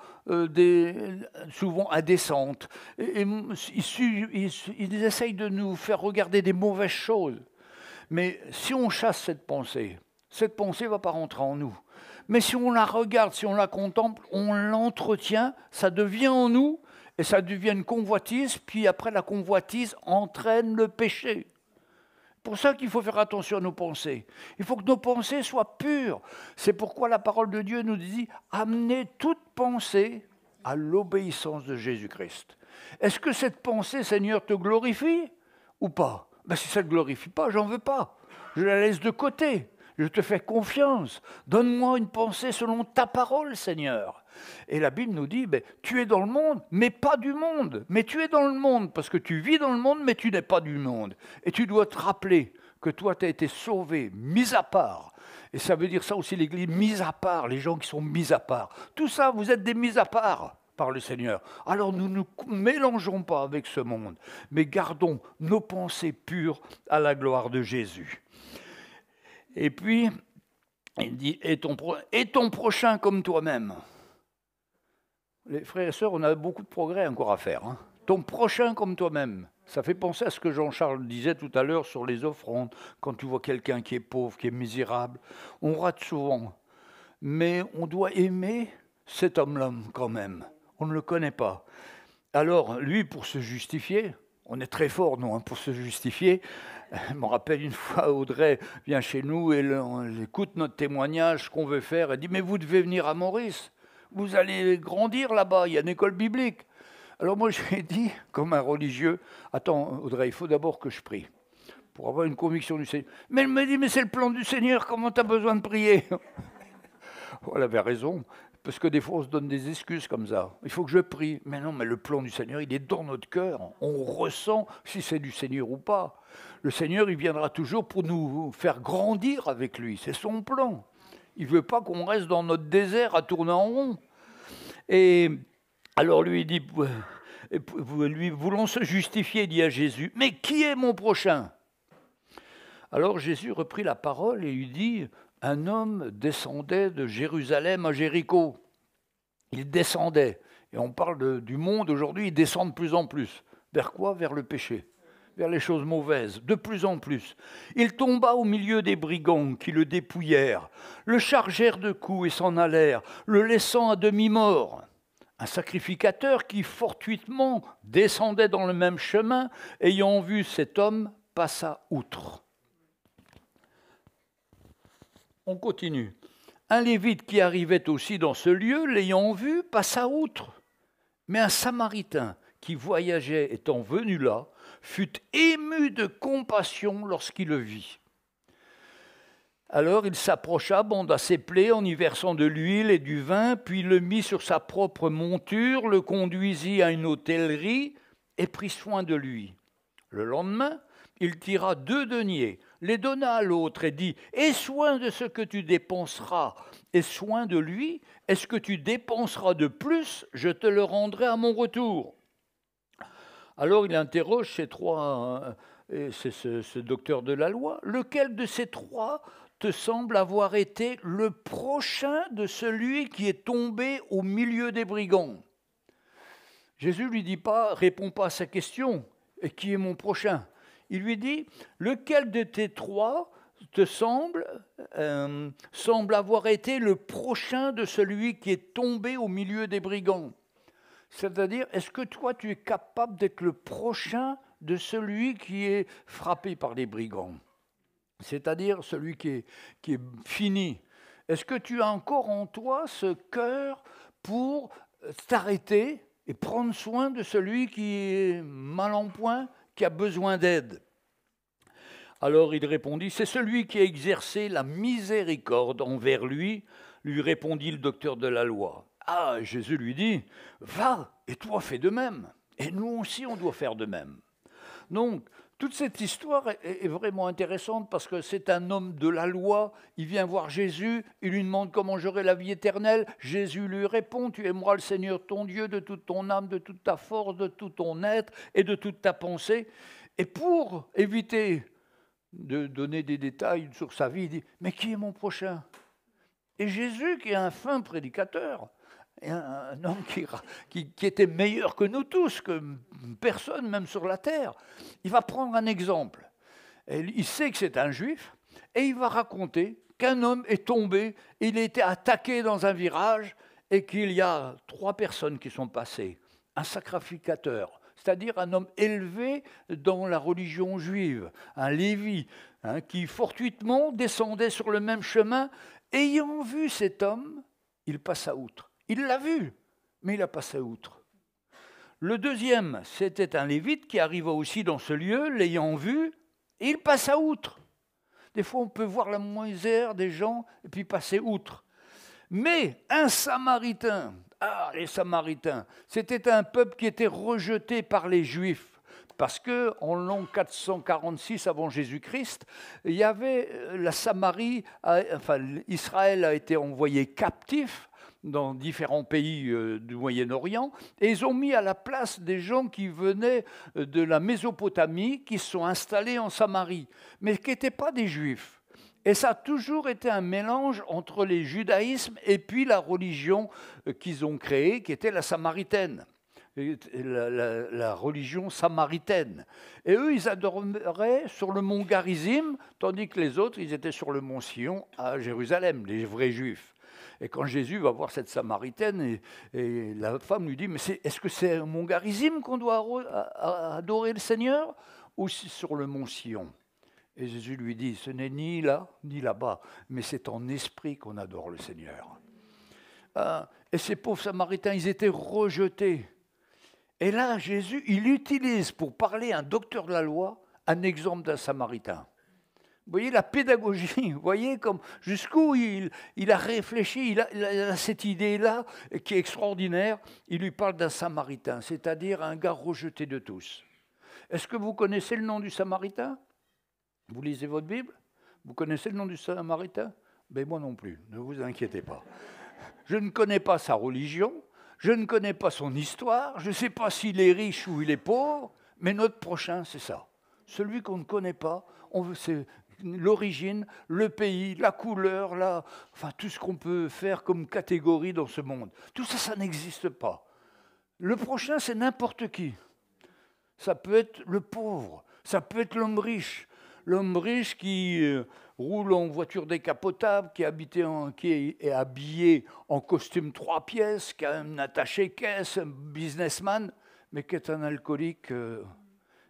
souvent indécentes. Ils essayent de nous faire regarder des mauvaises choses. Mais si on chasse cette pensée ne va pas rentrer en nous. Mais si on la regarde, si on la contemple, on l'entretient, ça devient en nous, et ça devient une convoitise, puis après la convoitise entraîne le péché. C'est pour ça qu'il faut faire attention à nos pensées. Il faut que nos pensées soient pures. C'est pourquoi la parole de Dieu nous dit « Amenez toute pensée à l'obéissance de Jésus-Christ ». Est-ce que cette pensée, Seigneur, te glorifie ou pas ? Ben, si ça ne te glorifie pas, j'en veux pas. Je la laisse de côté. Je te fais confiance. Donne-moi une pensée selon ta parole, Seigneur. Et la Bible nous dit, tu es dans le monde, mais pas du monde. Mais tu es dans le monde, parce que tu vis dans le monde, mais tu n'es pas du monde. Et tu dois te rappeler que toi, tu as été sauvé, mis à part. Et ça veut dire ça aussi, l'Église, mis à part, les gens qui sont mis à part. Tout ça, vous êtes des mis à part. par le Seigneur. Alors nous ne nous mélangeons pas avec ce monde, mais gardons nos pensées pures à la gloire de Jésus. Et puis, il dit, et ton prochain comme toi-même. Les frères et sœurs, on a beaucoup de progrès encore à faire. Hein. Ton prochain comme toi-même. Ça fait penser à ce que Jean-Charles disait tout à l'heure sur les offrandes. Quand tu vois quelqu'un qui est pauvre, qui est misérable, on rate souvent. Mais on doit aimer cet homme-là quand même. On ne le connaît pas. Alors, lui, pour se justifier, on est très fort, nous, pour se justifier. Je me rappelle une fois, Audrey vient chez nous et elle écoute notre témoignage, ce qu'on veut faire. Elle dit, mais vous devez venir à Maurice. Vous allez grandir là-bas, il y a une école biblique. Alors moi, j'ai dit, comme un religieux, attends, Audrey, il faut d'abord que je prie pour avoir une conviction du Seigneur. Mais elle me dit, mais c'est le plan du Seigneur, comment tu as besoin de prier? Elle avait raison. Parce que des fois, on se donne des excuses comme ça. Il faut que je prie. Mais non, mais le plan du Seigneur, il est dans notre cœur. On ressent si c'est du Seigneur ou pas. Le Seigneur, il viendra toujours pour nous faire grandir avec lui. C'est son plan. Il ne veut pas qu'on reste dans notre désert à tourner en rond. Et alors lui, il dit, lui, voulons se justifier, il dit à Jésus, mais qui est mon prochain? Alors Jésus reprit la parole et lui dit, un homme descendait de Jérusalem à Jéricho. Il descendait. Et on parle du monde aujourd'hui, il descend de plus en plus. Vers quoi? Vers le péché, vers les choses mauvaises, de plus en plus. Il tomba au milieu des brigands qui le dépouillèrent, le chargèrent de coups et s'en allèrent, le laissant à demi-mort. Un sacrificateur qui fortuitement descendait dans le même chemin, ayant vu cet homme, passa outre. On continue. Un lévite qui arrivait aussi dans ce lieu, l'ayant vu, passa outre. Mais un samaritain qui voyageait étant venu là, fut ému de compassion lorsqu'il le vit. Alors il s'approcha, banda ses plaies en y versant de l'huile et du vin, puis le mit sur sa propre monture, le conduisit à une hôtellerie et prit soin de lui. Le lendemain, il tira 2 deniers, les donna à l'autre et dit « Aie soin de ce que tu dépenseras, aie soin de lui, et ce que tu dépenseras de plus, je te le rendrai à mon retour. » Alors il interroge ces 3, ce docteur de la loi, « Lequel de ces 3 te semble avoir été le prochain de celui qui est tombé au milieu des brigands ?» Jésus lui dit pas, répond pas à sa question, « Et qui est mon prochain ?» Il lui dit, lequel de tes 3 te semble avoir été le prochain de celui qui est tombé au milieu des brigands? C'est-à-dire, est-ce que toi, tu es capable d'être le prochain de celui qui est frappé par les brigands? C'est-à-dire celui qui est fini. Est-ce que tu as encore en toi ce cœur pour t'arrêter et prendre soin de celui qui est mal en point, qui a besoin d'aide? Alors il répondit, c'est celui qui a exercé la miséricorde envers lui, lui répondit le docteur de la loi. Ah, Jésus lui dit, va, et toi fais de même. Et nous aussi, on doit faire de même. Donc, toute cette histoire est vraiment intéressante parce que c'est un homme de la loi, il vient voir Jésus, il lui demande comment j'aurai la vie éternelle. Jésus lui répond, tu aimeras le Seigneur ton Dieu de toute ton âme, de toute ta force, de tout ton être et de toute ta pensée. Et pour éviter de donner des détails sur sa vie, il dit, mais qui est mon prochain? Et Jésus, qui est un fin prédicateur, un homme qui était meilleur que nous tous, que personne, même sur la terre, il va prendre un exemple. Et il sait que c'est un juif, et il va raconter qu'un homme est tombé, il a été attaqué dans un virage, et qu'il y a 3 personnes qui sont passées. Un sacrificateur, c'est-à-dire un homme élevé dans la religion juive, un lévi, qui fortuitement descendait sur le même chemin. Ayant vu cet homme, il passa outre. Il l'a vu, mais il a passé outre. Le deuxième, c'était un lévite qui arriva aussi dans ce lieu, l'ayant vu, et il passa outre. Des fois, on peut voir la misère des gens et puis passer outre. Mais un Samaritain, les Samaritains, c'était un peuple qui était rejeté par les Juifs. Parce qu'en l'an 446 avant Jésus-Christ, il y avait la Samarie, Israël a été envoyé captif dans différents pays du Moyen-Orient, et ils ont mis à la place des gens qui venaient de la Mésopotamie, qui se sont installés en Samarie, mais qui n'étaient pas des Juifs. Et ça a toujours été un mélange entre les judaïsmes et puis la religion qu'ils ont créée, qui était la samaritaine, la religion samaritaine. Et eux, ils adoraient sur le mont Garizim, tandis que les autres, ils étaient sur le mont Sion à Jérusalem, les vrais juifs. Et quand Jésus va voir cette samaritaine, et la femme lui dit, mais est-ce que c'est au mont Garizim qu'on doit adorer le Seigneur, ou sur le mont Sion? Et Jésus lui dit, ce n'est ni là, ni là-bas, mais c'est en esprit qu'on adore le Seigneur. Et ces pauvres Samaritains, ils étaient rejetés. Et là, Jésus, il utilise pour parler à un docteur de la loi un exemple d'un Samaritain. Vous voyez la pédagogie, vous voyez comme jusqu'où il a réfléchi, il a cette idée-là qui est extraordinaire. Il lui parle d'un Samaritain, c'est-à-dire un gars rejeté de tous. Est-ce que vous connaissez le nom du Samaritain ? Vous lisez votre Bible? Vous connaissez le nom du Samaritain? Ben moi non plus, ne vous inquiétez pas. Je ne connais pas sa religion, je ne connais pas son histoire, je ne sais pas s'il est riche ou il est pauvre, mais notre prochain, c'est ça. Celui qu'on ne connaît pas, c'est l'origine, le pays, la couleur, enfin tout ce qu'on peut faire comme catégorie dans ce monde. Tout ça, ça n'existe pas. Le prochain, c'est n'importe qui. Ça peut être le pauvre, ça peut être l'homme riche. L'homme riche qui roule en voiture décapotable, qui est habillé en costume 3 pièces, qui a un attaché-caisse, un businessman, mais qui est un alcoolique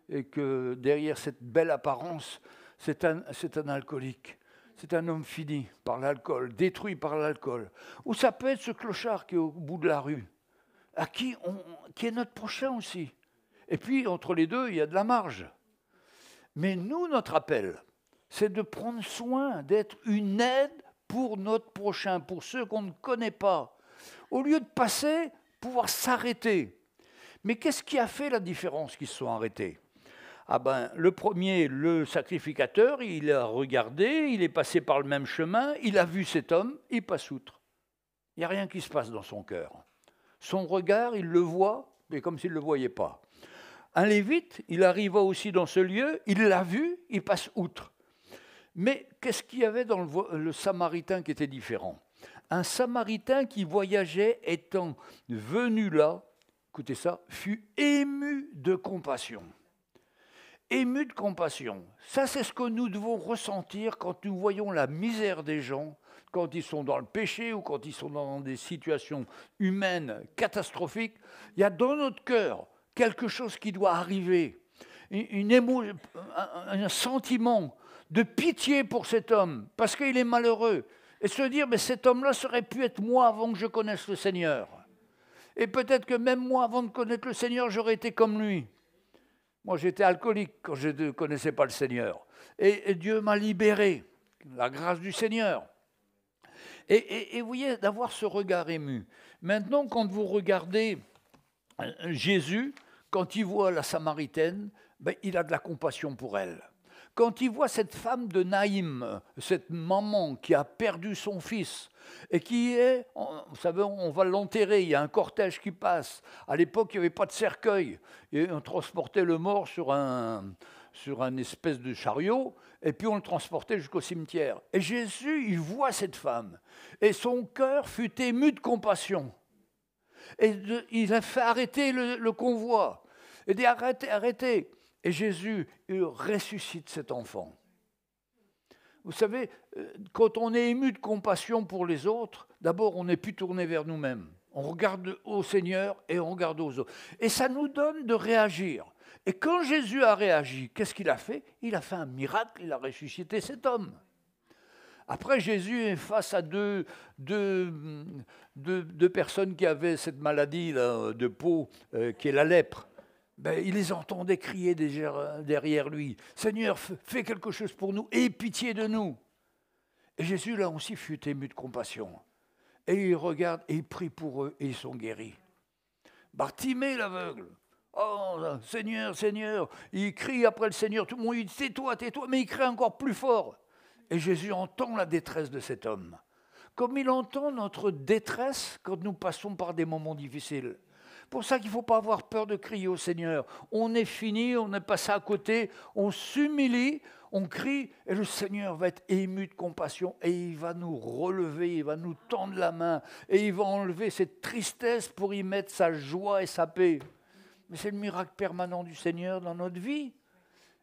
et que derrière cette belle apparence, c'est un alcoolique. C'est un homme fini par l'alcool, détruit par l'alcool. Ou ça peut être ce clochard qui est au bout de la rue, qui est notre prochain aussi. Et puis, entre les deux, il y a de la marge. Mais nous, notre appel, c'est de prendre soin, d'être une aide pour notre prochain, pour ceux qu'on ne connaît pas. Au lieu de passer, pouvoir s'arrêter. Mais qu'est-ce qui a fait la différence qu'ils se sont arrêtés? Le premier, le sacrificateur, il a regardé, il est passé par le même chemin, il a vu cet homme, il passe outre. Il n'y a rien qui se passe dans son cœur. Son regard, il le voit, mais comme s'il ne le voyait pas. Un lévite, il arriva aussi dans ce lieu, il l'a vu, il passe outre. Mais qu'est-ce qu'il y avait dans le Samaritain qui était différent? Un Samaritain qui voyageait, étant venu là, écoutez ça, fut ému de compassion. Ému de compassion. Ça, c'est ce que nous devons ressentir quand nous voyons la misère des gens, quand ils sont dans le péché ou quand ils sont dans des situations humaines catastrophiques. Il y a dans notre cœur quelque chose qui doit arriver, un sentiment de pitié pour cet homme, parce qu'il est malheureux, et se dire, mais cet homme-là aurait pu être moi avant que je connaisse le Seigneur. Et peut-être que même moi, avant de connaître le Seigneur, j'aurais été comme lui. Moi, j'étais alcoolique quand je ne connaissais pas le Seigneur. Et Dieu m'a libéré, la grâce du Seigneur. Et vous voyez, d'avoir ce regard ému. Maintenant, quand vous regardez Jésus, quand il voit la Samaritaine, il a de la compassion pour elle. Quand il voit cette femme de Naïm, cette maman qui a perdu son fils, et qui est, vous savez, on va l'enterrer, il y a un cortège qui passe. À l'époque, il n'y avait pas de cercueil. Et on transportait le mort sur un espèce de chariot, et puis on le transportait jusqu'au cimetière. Et Jésus, il voit cette femme, et son cœur fut ému de compassion. Et il a fait arrêter le convoi. Il dit arrêtez, arrêtez. Et Jésus, il ressuscite cet enfant. Vous savez, quand on est ému de compassion pour les autres, d'abord on n'est plus tourné vers nous-mêmes. On regarde au Seigneur et on regarde aux autres. Et ça nous donne de réagir. Et quand Jésus a réagi, qu'est-ce qu'il a fait? Il a fait un miracle, il a ressuscité cet homme. Après, Jésus est face à deux personnes qui avaient cette maladie là, de peau, qui est la lèpre. Il les entendait crier derrière lui. « Seigneur, fais quelque chose pour nous, aie pitié de nous !» Et Jésus, là aussi, fut ému de compassion. Et il regarde et il prie pour eux et ils sont guéris. Bartimée, l'aveugle. « Oh, Seigneur, Seigneur !» Il crie après le Seigneur. Tout le monde lui dit « Tais-toi, tais-toi !» Mais il crie encore plus fort. Et Jésus entend la détresse de cet homme. comme il entend notre détresse quand nous passons par des moments difficiles. Pour ça qu'il ne faut pas avoir peur de crier au Seigneur. On est fini, on est passé à côté, on s'humilie, on crie, et le Seigneur va être ému de compassion, et il va nous relever, il va nous tendre la main, et il va enlever cette tristesse pour y mettre sa joie et sa paix. Mais c'est le miracle permanent du Seigneur dans notre vie.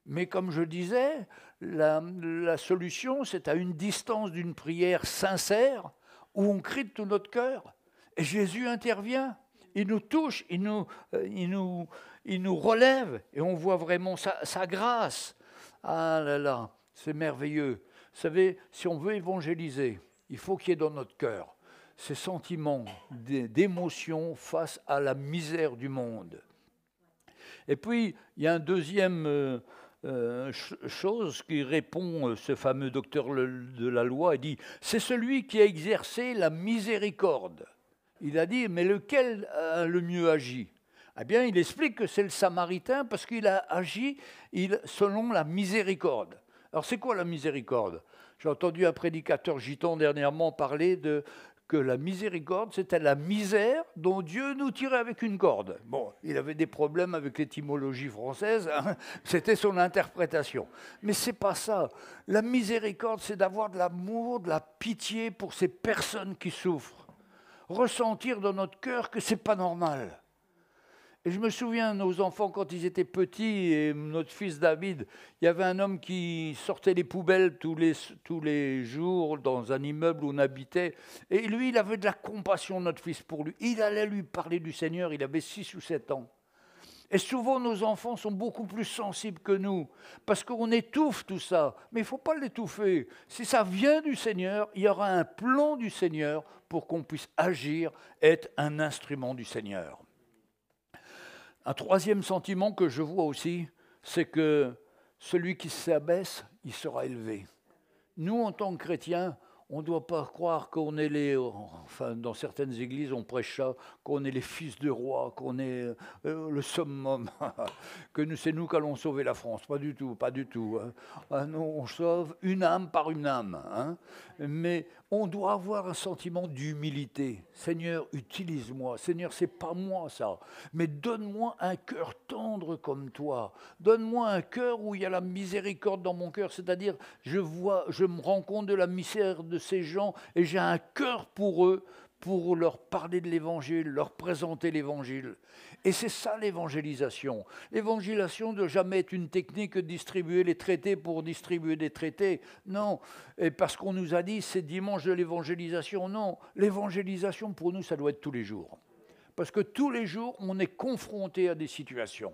Mais comme je disais, la solution, c'est à une distance d'une prière sincère, où on crie de tout notre cœur, et Jésus intervient. Il nous touche, il nous relève et on voit vraiment sa grâce. Ah là là, c'est merveilleux. Vous savez, si on veut évangéliser, il faut qu'il y ait dans notre cœur ces sentiments d'émotion face à la misère du monde. Et puis, il y a un deuxième chose qui répond ce fameux docteur de la loi. Il dit, c'est celui qui a exercé la miséricorde. Il a dit, mais lequel a le mieux agi? Eh bien, il explique que c'est le Samaritain parce qu'il a agi selon la miséricorde. Alors, c'est quoi la miséricorde? J'ai entendu un prédicateur gitan dernièrement parler que la miséricorde, c'était la misère dont Dieu nous tirait avec une corde. Bon, il avait des problèmes avec l'étymologie française, hein, c'était son interprétation. Mais c'est pas ça. La miséricorde, c'est d'avoir de l'amour, de la pitié pour ces personnes qui souffrent. Ressentir dans notre cœur que ce n'est pas normal. Et je me souviens, nos enfants, quand ils étaient petits, et notre fils David, il y avait un homme qui sortait les poubelles tous les jours dans un immeuble où on habitait. Et lui, il avait de la compassion, notre fils, pour lui. Il allait lui parler du Seigneur, il avait 6 ou 7 ans. Et souvent, nos enfants sont beaucoup plus sensibles que nous, parce qu'on étouffe tout ça. Mais il ne faut pas l'étouffer. Si ça vient du Seigneur, il y aura un plan du Seigneur pour qu'on puisse agir, être un instrument du Seigneur. Un troisième sentiment que je vois aussi, c'est que celui qui s'abaisse, il sera élevé. Nous, en tant que chrétiens, on ne doit pas croire qu'on est enfin, dans certaines églises, on prêche ça, qu'on est les fils de roi, qu'on est le summum, que c'est nous qui allons sauver la France. Pas du tout, pas du tout. Hein. Non, on sauve une âme par une âme. Hein. Mais on doit avoir un sentiment d'humilité. Seigneur, utilise-moi. Seigneur, c'est pas moi ça. Mais donne-moi un cœur tendre comme toi. Donne-moi un cœur où il y a la miséricorde dans mon cœur. C'est-à-dire, je me rends compte de la misère de ces gens et j'ai un cœur pour eux, pour leur parler de l'évangile, leur présenter l'évangile. Et c'est ça l'évangélisation. L'évangélisation ne doit jamais être une technique de distribuer les traités pour distribuer des traités. Non, et parce qu'on nous a dit c'est dimanche de l'évangélisation. Non, l'évangélisation pour nous ça doit être tous les jours. Parce que tous les jours on est confronté à des situations.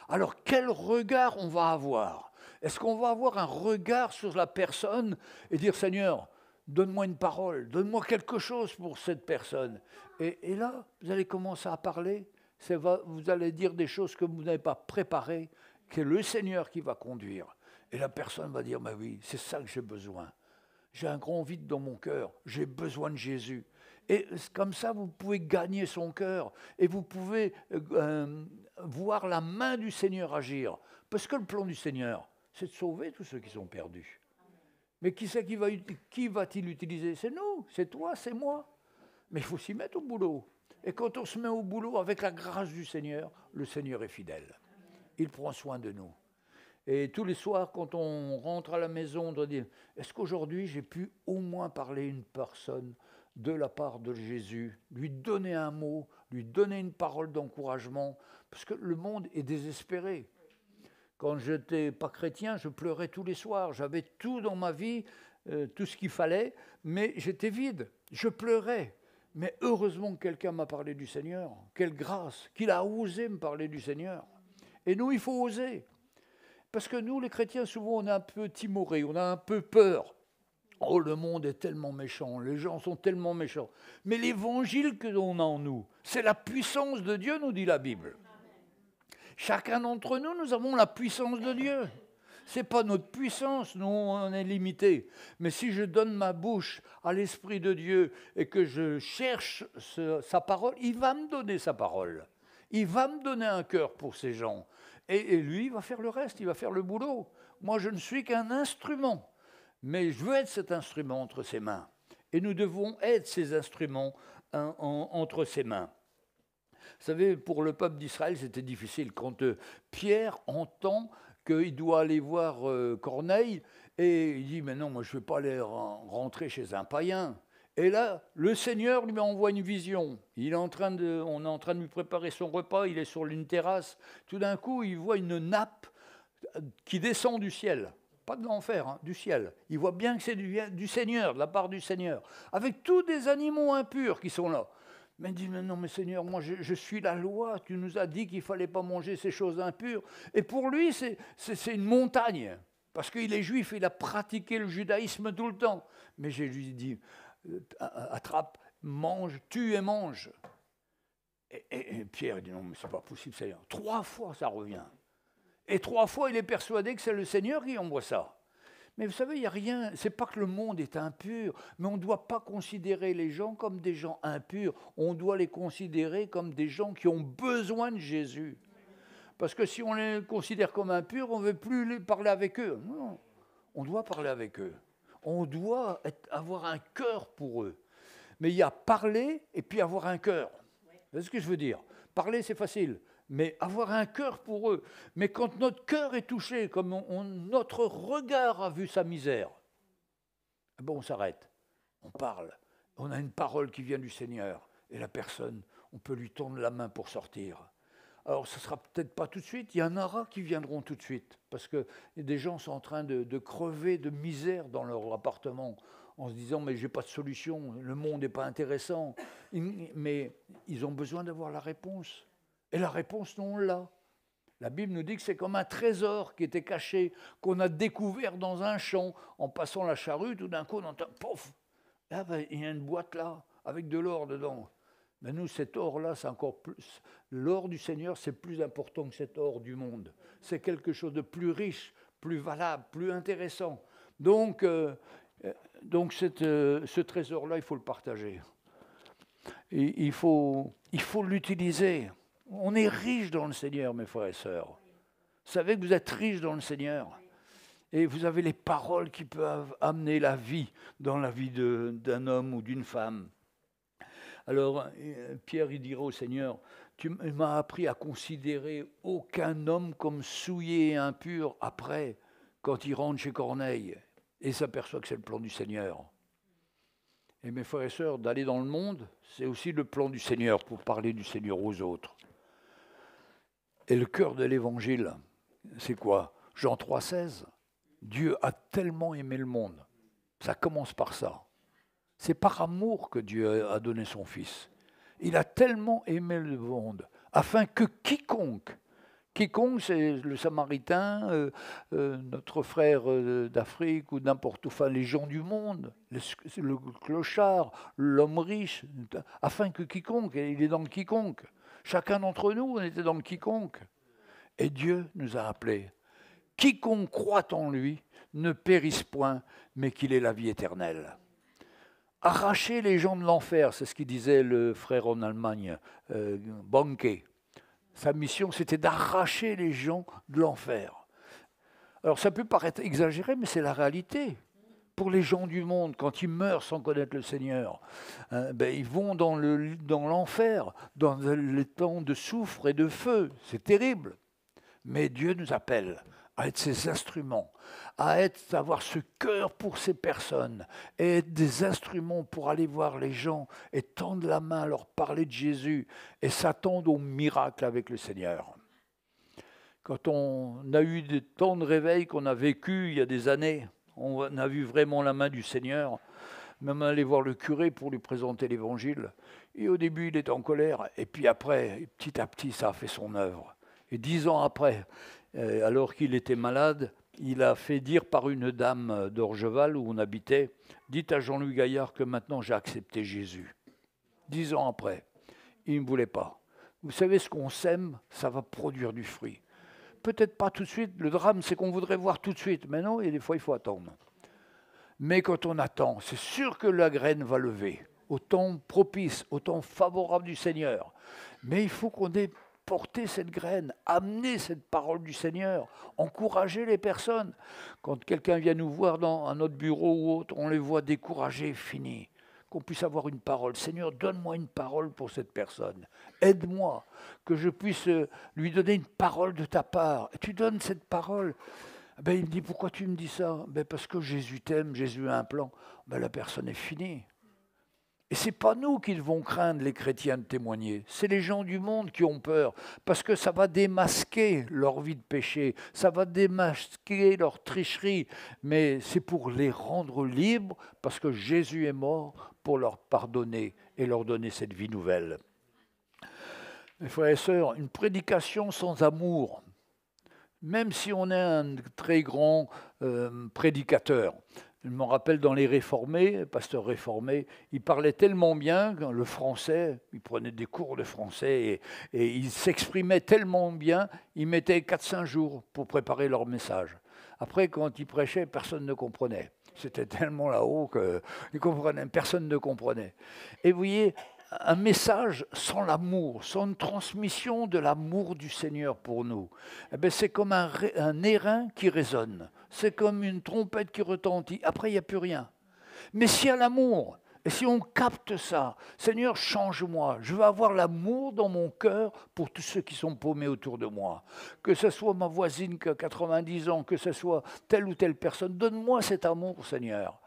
Alors quel regard on va avoir? Est-ce qu'on va avoir un regard sur la personne et dire Seigneur, donne-moi une parole, donne-moi quelque chose pour cette personne. Et là, vous allez commencer à parler, vous allez dire des choses que vous n'avez pas préparées, que le Seigneur qui va conduire. Et la personne va dire, mais oui, c'est ça que j'ai besoin. J'ai un grand vide dans mon cœur, j'ai besoin de Jésus. Et comme ça, vous pouvez gagner son cœur et vous pouvez voir la main du Seigneur agir. Parce que le plan du Seigneur, c'est de sauver tous ceux qui sont perdus. Mais qui va-t-il utiliser? C'est nous, c'est toi, c'est moi. Mais il faut s'y mettre au boulot. Et quand on se met au boulot avec la grâce du Seigneur, le Seigneur est fidèle. Il prend soin de nous. Et tous les soirs, quand on rentre à la maison, on doit dire, est-ce qu'aujourd'hui, j'ai pu au moins parler à une personne de la part de Jésus, lui donner un mot, lui donner une parole d'encouragement, parce que le monde est désespéré. Quand je n'étais pas chrétien, je pleurais tous les soirs. J'avais tout dans ma vie, tout ce qu'il fallait, mais j'étais vide. Je pleurais. Mais heureusement que quelqu'un m'a parlé du Seigneur. Quelle grâce, qu'il a osé me parler du Seigneur. Et nous, il faut oser. Parce que nous, les chrétiens, souvent, on est un peu timorés, on a un peu peur. Oh, le monde est tellement méchant, les gens sont tellement méchants. Mais l'évangile que l'on a en nous, c'est la puissance de Dieu, nous dit la Bible. Chacun d'entre nous, nous avons la puissance de Dieu. Ce n'est pas notre puissance, nous, on est limité. Mais si je donne ma bouche à l'Esprit de Dieu et que je cherche sa parole, il va me donner sa parole. Il va me donner un cœur pour ces gens. Et lui, il va faire le reste, il va faire le boulot. Moi, je ne suis qu'un instrument. Mais je veux être cet instrument entre ses mains. Et nous devons être ces instruments entre ses mains. Vous savez, pour le peuple d'Israël, c'était difficile. Quand Pierre entend qu'il doit aller voir Corneille, et il dit, mais non, moi je ne vais pas aller rentrer chez un païen. Et là, le Seigneur lui envoie une vision. On est en train de lui préparer son repas, il est sur une terrasse. Tout d'un coup, il voit une nappe qui descend du ciel. Pas de l'enfer, hein, du ciel. Il voit bien que c'est du Seigneur, de la part du Seigneur. Avec tous des animaux impurs qui sont là. Mais il dit, mais non, mais Seigneur, moi je suis la loi. Tu nous as dit qu'il ne fallait pas manger ces choses impures. Et pour lui, c'est une montagne. Parce qu'il est juif, il a pratiqué le judaïsme tout le temps. Mais Jésus dit, attrape, mange, tue et mange. Et Pierre dit, non, mais c'est pas possible, Seigneur. 3 fois, ça revient. Et 3 fois, il est persuadé que c'est le Seigneur qui envoie ça. Mais vous savez, il n'y a rien, c'est pas que le monde est impur, mais on ne doit pas considérer les gens comme des gens impurs, on doit les considérer comme des gens qui ont besoin de Jésus. Parce que si on les considère comme impurs, on ne veut plus parler avec eux. Non, on doit parler avec eux. On doit avoir un cœur pour eux. Mais il y a parler et puis avoir un cœur. C'est ce que je veux dire. Parler, c'est facile. Mais avoir un cœur pour eux. Mais quand notre cœur est touché, comme notre regard a vu sa misère, bon, on s'arrête, on parle. On a une parole qui vient du Seigneur. Et la personne, on peut lui tendre la main pour sortir. Alors, ce ne sera peut-être pas tout de suite, il y en aura qui viendront tout de suite. Parce que des gens sont en train de crever de misère dans leur appartement, en se disant, mais je n'ai pas de solution, le monde n'est pas intéressant. Mais ils ont besoin d'avoir la réponse. Et la réponse, nous, on l'a. La Bible nous dit que c'est comme un trésor qui était caché, qu'on a découvert dans un champ. En passant la charrue, tout d'un coup, on entend, pouf, ah ben, il y a une boîte là, avec de l'or dedans. Mais nous, cet or-là, c'est encore plus. L'or du Seigneur, c'est plus important que cet or du monde. C'est quelque chose de plus riche, plus valable, plus intéressant. Donc ce trésor-là, il faut le partager. Et il faut l'utiliser. On est riche dans le Seigneur, mes frères et sœurs. Vous savez que vous êtes riches dans le Seigneur. Et vous avez les paroles qui peuvent amener la vie dans la vie d'un homme ou d'une femme. Alors, Pierre, il dira au Seigneur, tu m'as appris à considérer aucun homme comme souillé et impur après, quand il rentre chez Corneille et s'aperçoit que c'est le plan du Seigneur. Et mes frères et sœurs, d'aller dans le monde, c'est aussi le plan du Seigneur pour parler du Seigneur aux autres. Et le cœur de l'Évangile, c'est quoi? Jean 3,16. Dieu a tellement aimé le monde. Ça commence par ça. C'est par amour que Dieu a donné son Fils. Il a tellement aimé le monde, afin que quiconque, c'est le Samaritain, notre frère d'Afrique ou n'importe où, enfin les gens du monde, le clochard, l'homme riche, afin que quiconque, il est dans le quiconque. Chacun d'entre nous, on était dans le quiconque. Et Dieu nous a appelés. Quiconque croit en lui ne périsse point, mais qu'il ait la vie éternelle. Arracher les gens de l'enfer, c'est ce qu'il disait le frère en Allemagne, Bonke. Sa mission, c'était d'arracher les gens de l'enfer. Alors ça peut paraître exagéré, mais c'est la réalité. Pour les gens du monde, quand ils meurent sans connaître le Seigneur, ils vont dans l'enfer, dans les temps de soufre et de feu. C'est terrible. Mais Dieu nous appelle à être ses instruments, à avoir ce cœur pour ces personnes, et être des instruments pour aller voir les gens et tendre la main, leur parler de Jésus et s'attendre au miracle avec le Seigneur. Quand on a eu des temps de réveil qu'on a vécu il y a des années, on a vu vraiment la main du Seigneur, même aller voir le curé pour lui présenter l'Évangile. Et au début, il était en colère, et puis après, petit à petit, ça a fait son œuvre. Et 10 ans après, alors qu'il était malade, il a fait dire par une dame d'Orgeval, où on habitait, « Dites à Jean-Louis Gaillard que maintenant j'ai accepté Jésus. » 10 ans après, il ne voulait pas. Vous savez, ce qu'on sème, ça va produire du fruit. Peut-être pas tout de suite, le drame c'est qu'on voudrait voir tout de suite, mais non, et des fois il faut attendre. Mais quand on attend, c'est sûr que la graine va lever, au temps propice, au temps favorable du Seigneur. Mais il faut qu'on ait porté cette graine, amener cette parole du Seigneur, encourager les personnes. Quand quelqu'un vient nous voir dans notre bureau ou autre, on les voit découragés, finis. qu'on puisse avoir une parole. Seigneur, donne-moi une parole pour cette personne. Aide-moi, que je puisse lui donner une parole de ta part. Et tu donnes cette parole. Ben, il me dit, pourquoi tu me dis ça? Ben, parce que Jésus t'aime, Jésus a un plan. Ben, la personne est finie. Et ce n'est pas nous qui devons craindre, les chrétiens, de témoigner. C'est les gens du monde qui ont peur, parce que ça va démasquer leur vie de péché, ça va démasquer leur tricherie, mais c'est pour les rendre libres, parce que Jésus est mort pour leur pardonner et leur donner cette vie nouvelle. Mes frères et sœurs, une prédication sans amour, même si on est un très grand prédicateur. Je me rappelle dans les réformés, pasteur réformé, il parlait tellement bien le français, il prenait des cours de français et il s'exprimait tellement bien, il mettait 4-5 jours pour préparer leur message. Après, quand il prêchait, personne ne comprenait. C'était tellement là-haut que personne ne comprenait. Et vous voyez, un message sans l'amour, sans une transmission de l'amour du Seigneur pour nous, eh bien, c'est comme un airain qui résonne. C'est comme une trompette qui retentit. Après, il n'y a plus rien. Mais s'il y a l'amour, et si on capte ça, Seigneur, change-moi. Je veux avoir l'amour dans mon cœur pour tous ceux qui sont paumés autour de moi. Que ce soit ma voisine qui a 90 ans, que ce soit telle ou telle personne. Donne-moi cet amour, Seigneur.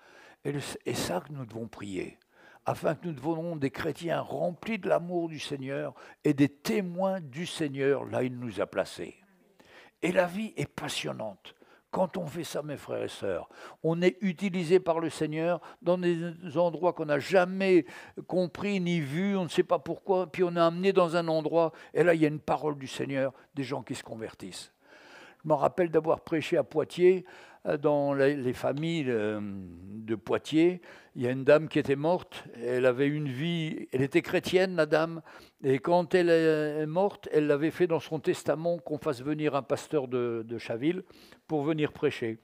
Et ça que nous devons prier. Afin que nous devenons des chrétiens remplis de l'amour du Seigneur et des témoins du Seigneur là où il nous a placés. Et la vie est passionnante. Quand on fait ça, mes frères et sœurs, on est utilisé par le Seigneur dans des endroits qu'on n'a jamais compris ni vu, on ne sait pas pourquoi, puis on est amené dans un endroit, et là il y a une parole du Seigneur, des gens qui se convertissent. Je me rappelle d'avoir prêché à Poitiers, dans les familles de Poitiers. Il y a une dame qui était morte, elle avait une vie, elle était chrétienne, la dame, et quand elle est morte, elle l'avait fait dans son testament qu'on fasse venir un pasteur de Chaville pour venir prêcher.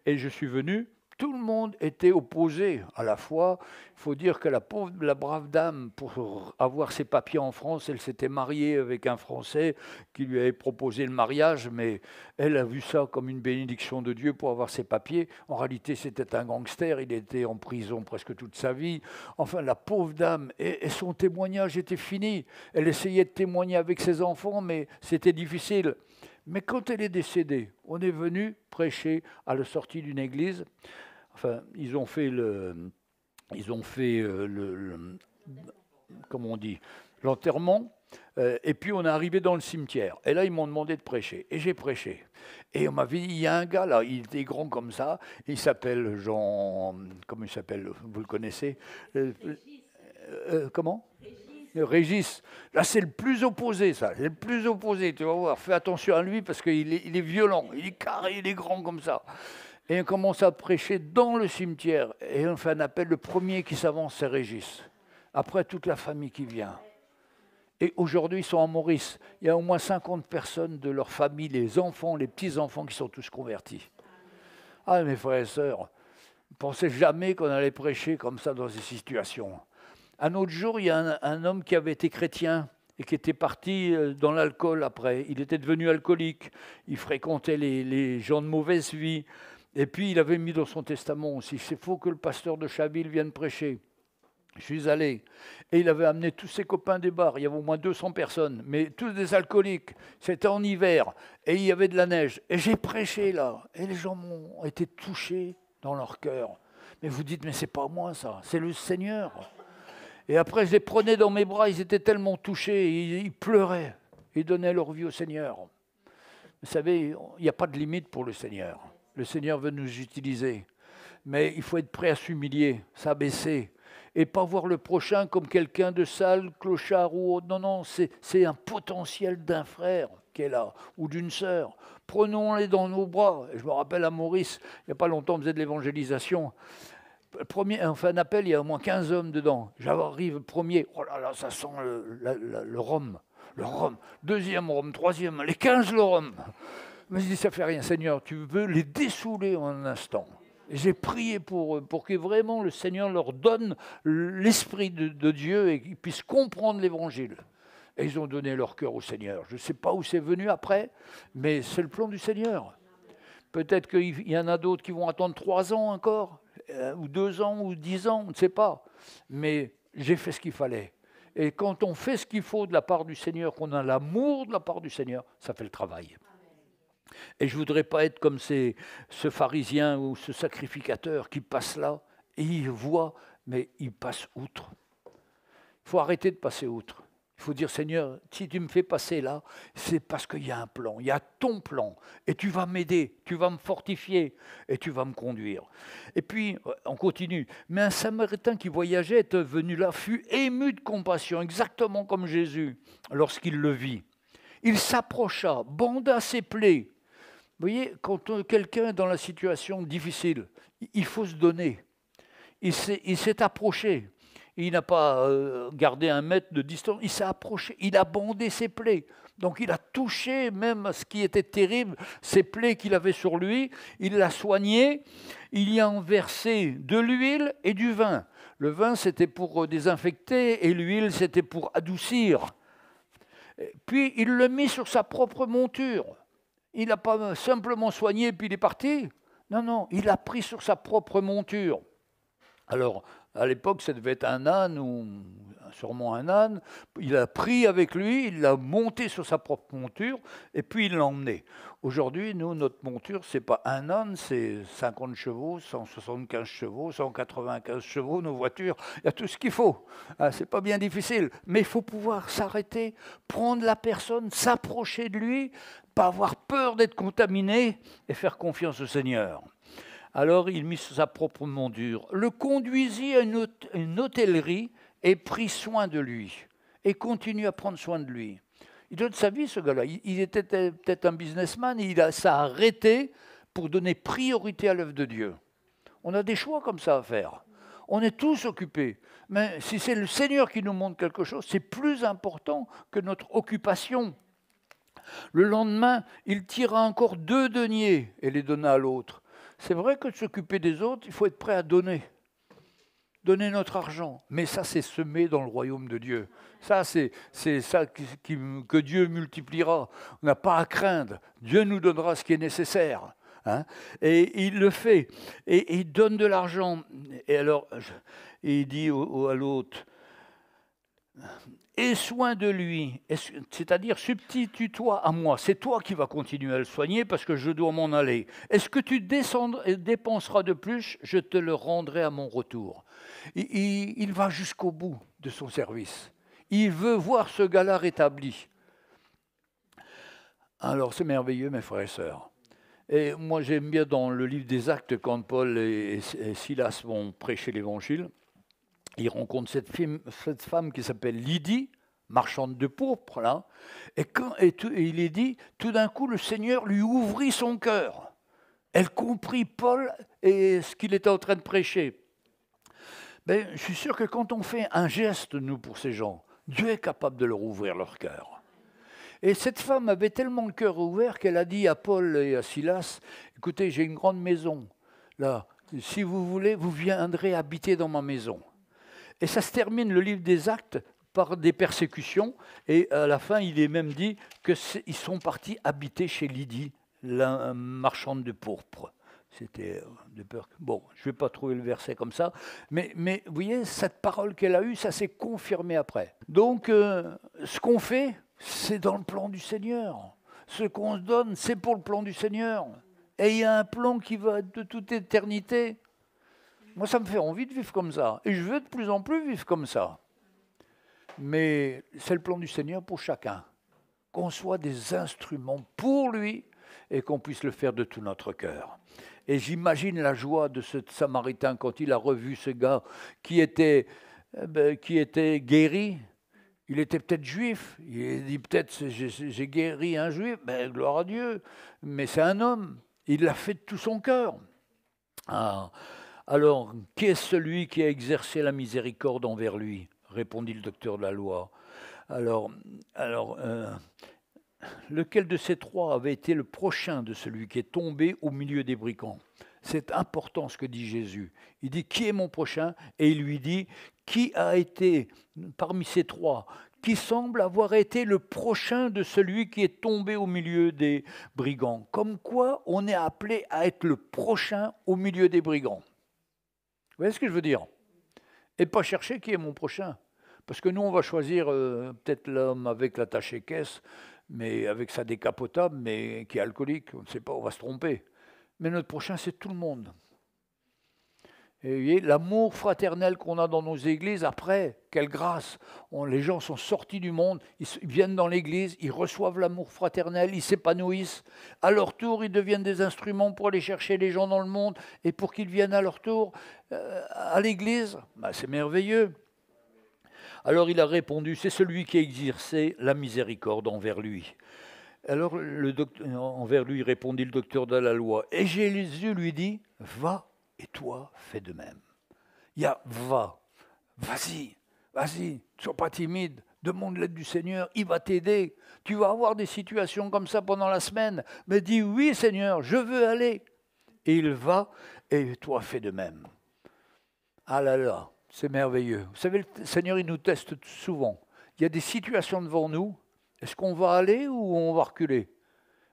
Et je suis venu, tout le monde était opposé à la foi. Il faut dire que la brave dame, pour avoir ses papiers en France, elle s'était mariée avec un Français qui lui avait proposé le mariage, mais elle a vu ça comme une bénédiction de Dieu pour avoir ses papiers. En réalité, c'était un gangster, il était en prison presque toute sa vie. Enfin, la pauvre dame, et son témoignage était fini. Elle essayait de témoigner avec ses enfants, mais c'était difficile. Mais quand elle est décédée, on est venu prêcher à la sortie d'une église. Enfin, ils ont fait comment on dit, l'enterrement. Et puis on est arrivé dans le cimetière. Et là, ils m'ont demandé de prêcher. Et j'ai prêché. Et on m'a dit, il y a un gars là, il était grand comme ça. Il s'appelle Jean... Comment il s'appelle? Vous le connaissez? Comment? Régis, là c'est le plus opposé, ça, c'est le plus opposé, tu vas voir, fais attention à lui parce qu'il est violent, il est carré, il est grand comme ça. Et on commence à prêcher dans le cimetière, et on fait un appel, le premier qui s'avance c'est Régis, après toute la famille qui vient. Et aujourd'hui ils sont à Maurice, il y a au moins 50 personnes de leur famille, les enfants, les petits-enfants qui sont tous convertis. Ah mes frères et sœurs, ne pensez jamais qu'on allait prêcher comme ça dans ces situations. Un autre jour, il y a un homme qui avait été chrétien et qui était parti dans l'alcool après. Il était devenu alcoolique, il fréquentait les gens de mauvaise vie. Et puis, il avait mis dans son testament aussi, c'est faux que le pasteur de Chaville vienne prêcher. Je suis allé. Et il avait amené tous ses copains des bars. Il y avait au moins 200 personnes, mais tous des alcooliques. C'était en hiver et il y avait de la neige. Et j'ai prêché là. Et les gens ont été touchés dans leur cœur. Mais vous dites, mais c'est pas moi ça, c'est le Seigneur. Et après, je les prenais dans mes bras, ils étaient tellement touchés, ils pleuraient, ils donnaient leur vie au Seigneur. Vous savez, il n'y a pas de limite pour le Seigneur. Le Seigneur veut nous utiliser. Mais il faut être prêt à s'humilier, s'abaisser, et pas voir le prochain comme quelqu'un de sale, clochard ou autre. Non, non, c'est un potentiel d'un frère qui est là, ou d'une sœur. Prenons-les dans nos bras. Je me rappelle à Maurice, il n'y a pas longtemps, on faisait de l'évangélisation. On fait un appel, il y a au moins 15 hommes dedans. J'arrive premier, oh là là, ça sent le rhum. Le rhum. Deuxième rhum, troisième, les 15 le rhum. Mais je dis, ça fait rien, Seigneur, tu veux les dessouler en un instant. Et j'ai prié pour eux, pour que vraiment le Seigneur leur donne l'Esprit de Dieu et qu'ils puissent comprendre l'Évangile. Et ils ont donné leur cœur au Seigneur. Je ne sais pas où c'est venu après, mais c'est le plan du Seigneur. Peut-être qu'il y en a d'autres qui vont attendre 3 ans encore, ou 2 ans, ou 10 ans, on ne sait pas. mais j'ai fait ce qu'il fallait. Et quand on fait ce qu'il faut de la part du Seigneur, qu'on a l'amour de la part du Seigneur, ça fait le travail. Et je ne voudrais pas être comme ce pharisien ou ce sacrificateur qui passe là, et il voit, mais il passe outre. Il faut arrêter de passer outre. Il faut dire, Seigneur, si tu me fais passer là, c'est parce qu'il y a un plan, il y a ton plan, et tu vas m'aider, tu vas me fortifier, et tu vas me conduire. Et puis, on continue. Mais un Samaritain qui voyageait, était venu là, fut ému de compassion, exactement comme Jésus, lorsqu'il le vit. Il s'approcha, banda ses plaies. Vous voyez, quand quelqu'un est dans la situation difficile, il faut se donner. Il s'est approché. Il n'a pas gardé 1 mètre de distance, il s'est approché, il a bandé ses plaies. Donc il a touché même ce qui était terrible, ces plaies qu'il avait sur lui, il l'a soigné, il y a versé de l'huile et du vin. Le vin c'était pour désinfecter et l'huile c'était pour adoucir. Puis il le mit sur sa propre monture. Il n'a pas simplement soigné puis il est parti. Non, il l'a pris sur sa propre monture. Alors, à l'époque, ça devait être un âne ou sûrement un âne. Il a pris avec lui, il l'a monté sur sa propre monture et puis il l'a emmené. Aujourd'hui, nous, notre monture, ce n'est pas un âne, c'est 50 chevaux, 175 chevaux, 195 chevaux, nos voitures, il y a tout ce qu'il faut. Ce n'est pas bien difficile, mais il faut pouvoir s'arrêter, prendre la personne, s'approcher de lui, pas avoir peur d'être contaminé et faire confiance au Seigneur. Alors il mit sur sa propre monture, le conduisit à une hôtellerie et prit soin de lui. Et continue à prendre soin de lui. Il donne sa vie, ce gars-là. Il était peut-être un businessman, et il s'est arrêté pour donner priorité à l'œuvre de Dieu. On a des choix comme ça à faire. On est tous occupés. Mais si c'est le Seigneur qui nous montre quelque chose, c'est plus important que notre occupation. Le lendemain, il tira encore 2 deniers et les donna à l'autre. C'est vrai que de s'occuper des autres, il faut être prêt à donner. Donner notre argent. Mais ça, c'est semé dans le royaume de Dieu. Ça, c'est ça que Dieu multipliera. On n'a pas à craindre. Dieu nous donnera ce qui est nécessaire. Hein? Et il le fait. Et il donne de l'argent. Et alors, il dit à l'autre, aie soin de lui, c'est-à-dire substitue-toi à moi, c'est toi qui vas continuer à le soigner parce que je dois m'en aller. Est-ce que tu dépenseras de plus? Je te le rendrai à mon retour. Il va jusqu'au bout de son service. Il veut voir ce gars-là rétabli. Alors c'est merveilleux, mes frères et sœurs. Et moi j'aime bien dans le livre des Actes, quand Paul et Silas vont prêcher l'évangile, il rencontre cette femme qui s'appelle Lydie, marchande de pourpre, là. Et il est dit, tout d'un coup, le Seigneur lui ouvrit son cœur. Elle comprit Paul et ce qu'il était en train de prêcher. Ben, je suis sûr que quand on fait un geste, nous, pour ces gens, Dieu est capable de leur ouvrir leur cœur. Et cette femme avait tellement le cœur ouvert qu'elle a dit à Paul et à Silas, écoutez, j'ai une grande maison, là, si vous voulez, vous viendrez habiter dans ma maison. Et ça se termine, le livre des Actes, par des persécutions. Et à la fin, il est même dit qu'ils sont partis habiter chez Lydie, la marchande de pourpre. C'était de peur. Bon, je ne vais pas trouver le verset comme ça. Mais vous voyez, cette parole qu'elle a eue, ça s'est confirmé après. Donc, ce qu'on fait, c'est dans le plan du Seigneur. Ce qu'on se donne, c'est pour le plan du Seigneur. Et il y a un plan qui va de toute éternité. Moi, ça me fait envie de vivre comme ça. Et je veux de plus en plus vivre comme ça. Mais c'est le plan du Seigneur pour chacun. Qu'on soit des instruments pour lui et qu'on puisse le faire de tout notre cœur. Et j'imagine la joie de ce Samaritain quand il a revu ce gars qui était guéri. Il était peut-être juif. Il dit peut-être j'ai guéri un juif. Ben, gloire à Dieu. Mais c'est un homme. Il l'a fait de tout son cœur. Alors, qui est celui qui a exercé la miséricorde envers lui? Répondit le docteur de la loi. Alors, lequel de ces 3 avait été le prochain de celui qui est tombé au milieu des brigands? C'est important ce que dit Jésus. Il dit, qui est mon prochain? Et il lui dit, qui a été parmi ces 3, qui semble avoir été le prochain de celui qui est tombé au milieu des brigands? Comme quoi, on est appelé à être le prochain au milieu des brigands. Vous voyez ce que je veux dire? Et pas chercher qui est mon prochain. Parce que nous, on va choisir peut-être l'homme avec l'attaché caisse, mais avec sa décapotable, mais qui est alcoolique. On ne sait pas, on va se tromper. Mais notre prochain, c'est tout le monde. Et vous voyez, l'amour fraternel qu'on a dans nos églises, après, quelle grâce. Les gens sont sortis du monde, ils viennent dans l'église, ils reçoivent l'amour fraternel, ils s'épanouissent. À leur tour, ils deviennent des instruments pour aller chercher les gens dans le monde et pour qu'ils viennent à leur tour à l'église. C'est merveilleux. Alors il a répondu, c'est celui qui a exercé la miséricorde envers lui. Alors envers lui répondit le docteur de la loi. Et Jésus lui dit, va. Et toi, fais de même. Il y a va, vas-y, ne sois pas timide, demande l'aide du Seigneur, il va t'aider. Tu vas avoir des situations comme ça pendant la semaine, mais dis oui Seigneur, je veux aller. Et il va, et toi, fais de même. Ah là là, c'est merveilleux. Vous savez, le Seigneur, il nous teste souvent. Il y a des situations devant nous, est-ce qu'on va aller ou on va reculer?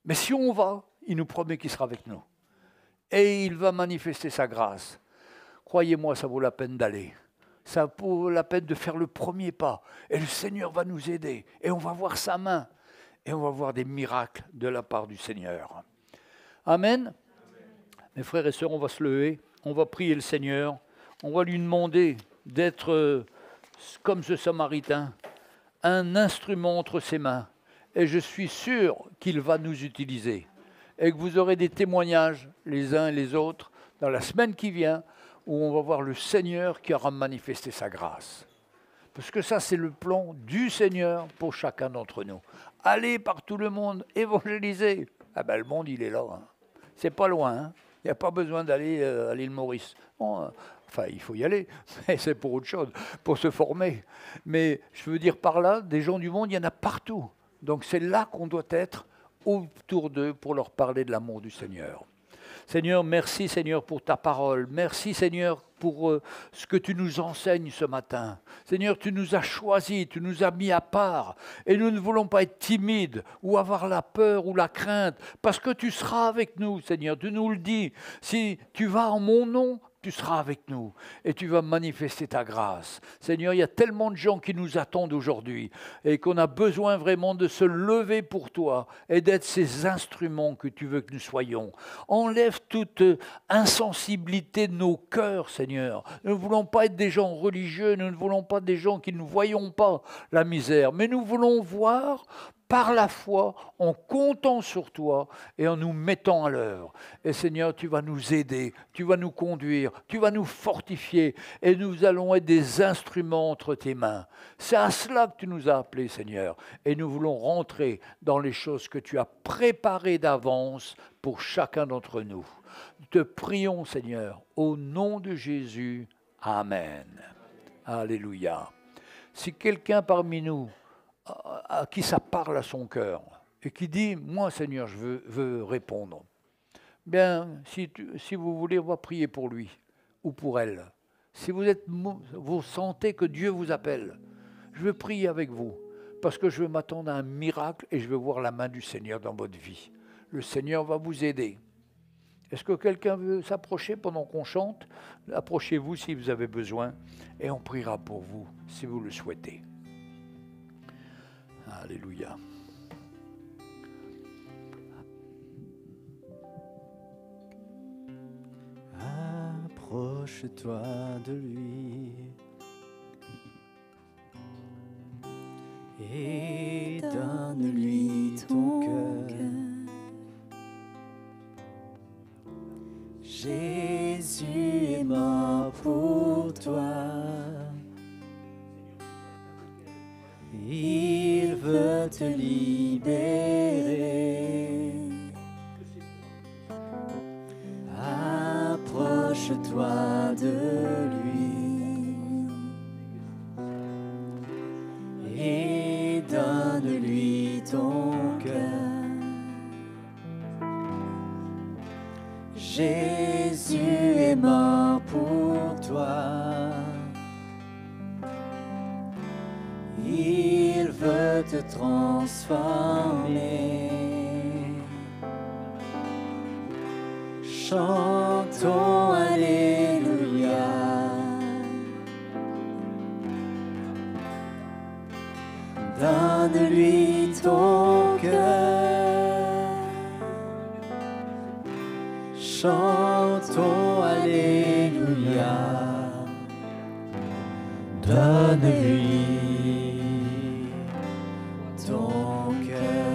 Mais si on va, il nous promet qu'il sera avec nous. Et il va manifester sa grâce. Croyez-moi, ça vaut la peine d'aller. Ça vaut la peine de faire le premier pas. Et le Seigneur va nous aider. Et on va voir sa main. Et on va voir des miracles de la part du Seigneur. Amen. Mes frères et sœurs, on va se lever. On va prier le Seigneur. On va lui demander d'être, comme ce Samaritain, un instrument entre ses mains. Et je suis sûr qu'il va nous utiliser. Et que vous aurez des témoignages, les uns et les autres, dans la semaine qui vient, où on va voir le Seigneur qui aura manifesté sa grâce. Parce que ça, c'est le plan du Seigneur pour chacun d'entre nous. Allez par tout le monde, évangéliser. Ah ben, le monde, il est là. Hein. C'est pas loin. Hein. Il n'y a pas besoin d'aller à l'île Maurice. Bon, enfin, il faut y aller, mais c'est pour autre chose, pour se former. Mais je veux dire par là, des gens du monde, il y en a partout. Donc c'est là qu'on doit être, autour d'eux pour leur parler de l'amour du Seigneur. Seigneur, merci Seigneur pour ta parole. Merci Seigneur pour ce que tu nous enseignes ce matin. Seigneur, tu nous as choisis, tu nous as mis à part. Et nous ne voulons pas être timides ou avoir la peur ou la crainte parce que tu seras avec nous, Seigneur. Tu nous le dis. Si tu vas en mon nom, tu seras avec nous et tu vas manifester ta grâce. Seigneur, il y a tellement de gens qui nous attendent aujourd'hui et qu'on a besoin vraiment de se lever pour toi et d'être ces instruments que tu veux que nous soyons. Enlève toute insensibilité de nos cœurs, Seigneur. Nous ne voulons pas être des gens religieux, nous ne voulons pas être des gens qui ne voyons pas la misère, mais nous voulons voir par la foi, en comptant sur toi et en nous mettant à l'œuvre. Et Seigneur, tu vas nous aider, tu vas nous conduire, tu vas nous fortifier et nous allons être des instruments entre tes mains. C'est à cela que tu nous as appelés, Seigneur. Et nous voulons rentrer dans les choses que tu as préparées d'avance pour chacun d'entre nous. Nous te prions, Seigneur, au nom de Jésus. Amen. Alléluia. Si quelqu'un parmi nous à qui ça parle à son cœur, et qui dit, moi Seigneur, je veux répondre. Bien, si vous voulez, on va prier pour lui ou pour elle. Si vous sentez que Dieu vous appelle, je veux prier avec vous, parce que je veux m'attendre à un miracle et je veux voir la main du Seigneur dans votre vie. Le Seigneur va vous aider. Est-ce que quelqu'un veut s'approcher pendant qu'on chante? Approchez-vous si vous avez besoin, et on priera pour vous, si vous le souhaitez. Alléluia. Approche-toi de lui et donne-lui ton cœur. Jésus est mort pour toi. Il veut te libérer. Approche-toi de lui et donne-lui ton cœur. Jésus est mort pour toi. Il veut te transformer. Chantons Alléluia. Donne-lui ton cœur.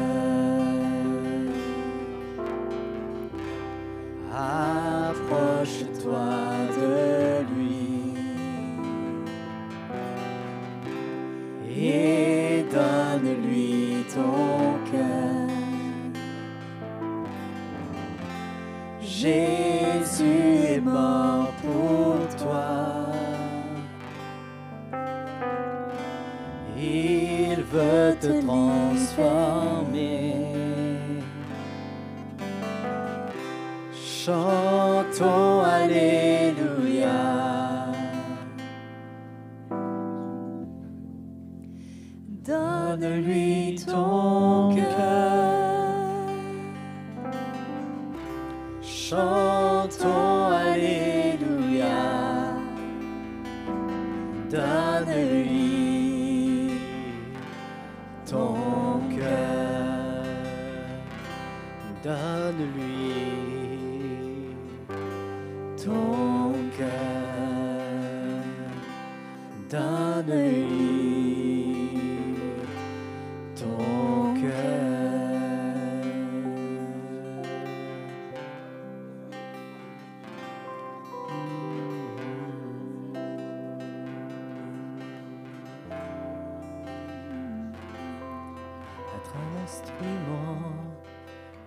Approche-toi de lui et donne-lui ton cœur. Jésus est mort pour toi. Il veut te transformer. Chantons Alléluia. Donne-lui ton cœur. Chantons Alléluia. Donne-lui ton cœur. Donne-lui ton cœur. Donne-lui ton cœur. Être un instrument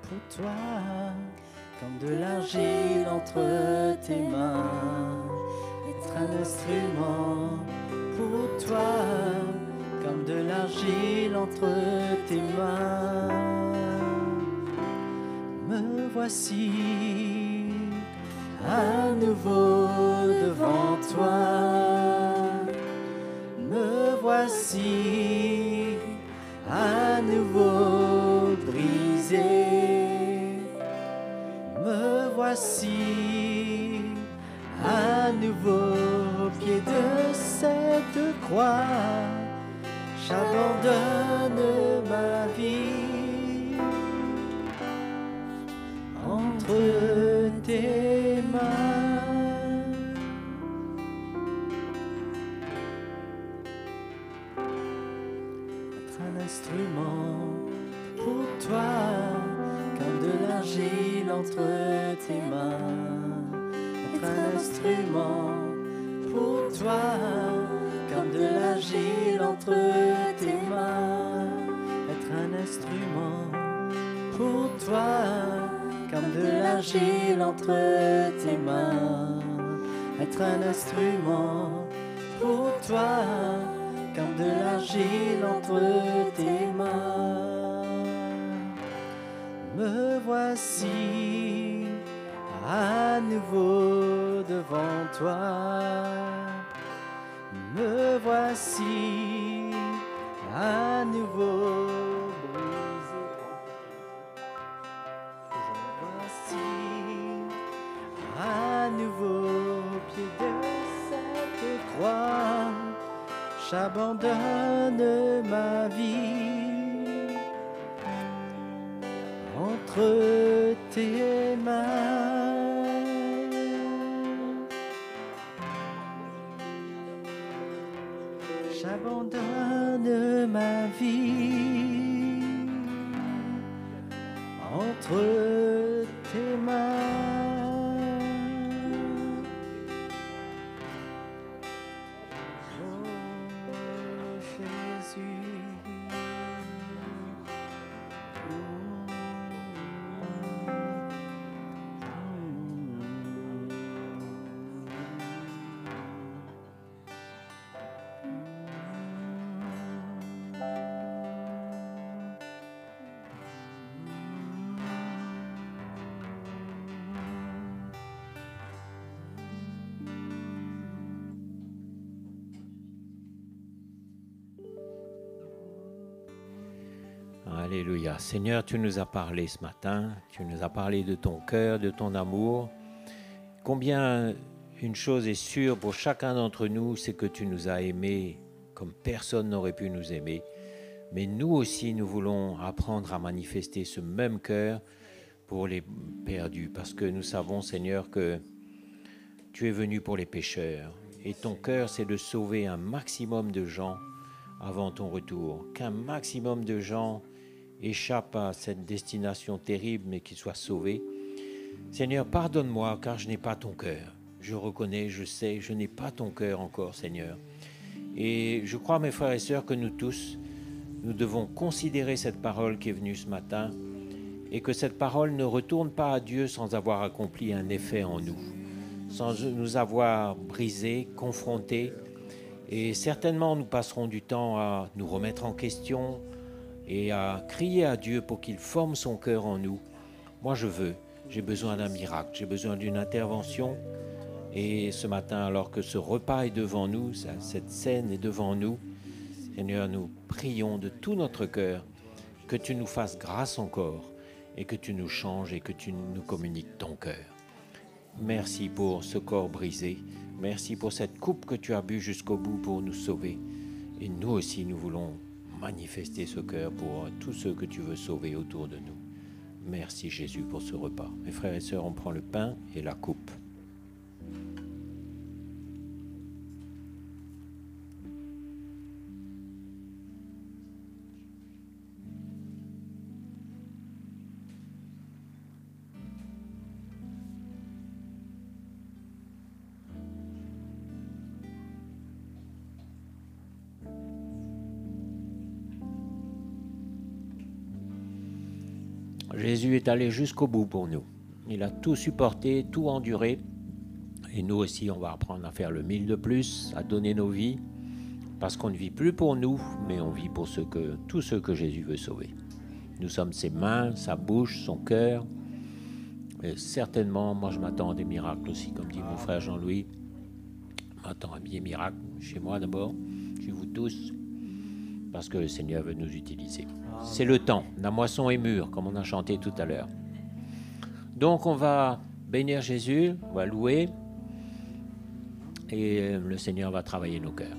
pour toi, comme de l'argile entre tes mains. Être un instrument pour toi, comme de l'argile entre tes mains. Me voici à nouveau devant toi. Me voici à nouveau brisé. Me voici à nouveau au pied de cette croix. J'abandonne ma vie entre tes mains. Être un instrument pour toi, comme de l'argile entre tes mains. Être un instrument pour toi, comme de l'argile entre tes mains. Être un instrument pour toi, comme de l'argile entre tes mains. Être un instrument pour toi, comme de l'argile entre tes mains. Me voici à nouveau devant toi. Me voici à nouveau brisé. Me voici à nouveau au pied de cette croix. J'abandonne ma vie entre tes mains. J'abandonne ma vie entre tes mains. Oh Jésus. Alléluia. Seigneur, tu nous as parlé ce matin, tu nous as parlé de ton cœur, de ton amour. Combien une chose est sûre pour chacun d'entre nous, c'est que tu nous as aimés comme personne n'aurait pu nous aimer. Mais nous aussi, nous voulons apprendre à manifester ce même cœur pour les perdus. Parce que nous savons, Seigneur, que tu es venu pour les pécheurs. Et ton cœur, c'est de sauver un maximum de gens avant ton retour. Qu'un maximum de gens échappent à cette destination terrible, mais qu'ils soient sauvés. Seigneur, pardonne-moi, car je n'ai pas ton cœur. Je reconnais, je sais, je n'ai pas ton cœur encore, Seigneur. Et je crois, mes frères et sœurs, que nous tous, nous devons considérer cette parole qui est venue ce matin et que cette parole ne retourne pas à Dieu sans avoir accompli un effet en nous, sans nous avoir brisés, confrontés. Et certainement, nous passerons du temps à nous remettre en question et à crier à Dieu pour qu'il forme son cœur en nous. Moi, j'ai besoin d'un miracle, j'ai besoin d'une intervention. Et ce matin, alors que ce repas est devant nous, cette scène est devant nous, Seigneur, nous prions de tout notre cœur que tu nous fasses grâce encore et que tu nous changes et que tu nous communiques ton cœur. Merci pour ce corps brisé. Merci pour cette coupe que tu as bu jusqu'au bout pour nous sauver. Et nous aussi, nous voulons manifester ce cœur pour tous ceux que tu veux sauver autour de nous. Merci Jésus pour ce repas. Mes frères et sœurs, on prend le pain et la coupe. Jésus est allé jusqu'au bout pour nous. Il a tout supporté, tout enduré. Et nous aussi, on va apprendre à faire le 1000 de plus, à donner nos vies, parce qu'on ne vit plus pour nous, mais on vit pour tous ceux que Jésus veut sauver. Nous sommes ses mains, sa bouche, son cœur. Et certainement, moi je m'attends à des miracles aussi, comme dit mon frère Jean-Louis. Je m'attends à des miracles, chez moi d'abord, chez vous tous, parce que le Seigneur veut nous utiliser. C'est le temps, la moisson est mûre, comme on a chanté tout à l'heure. Donc on va bénir Jésus, on va louer, et le Seigneur va travailler nos cœurs.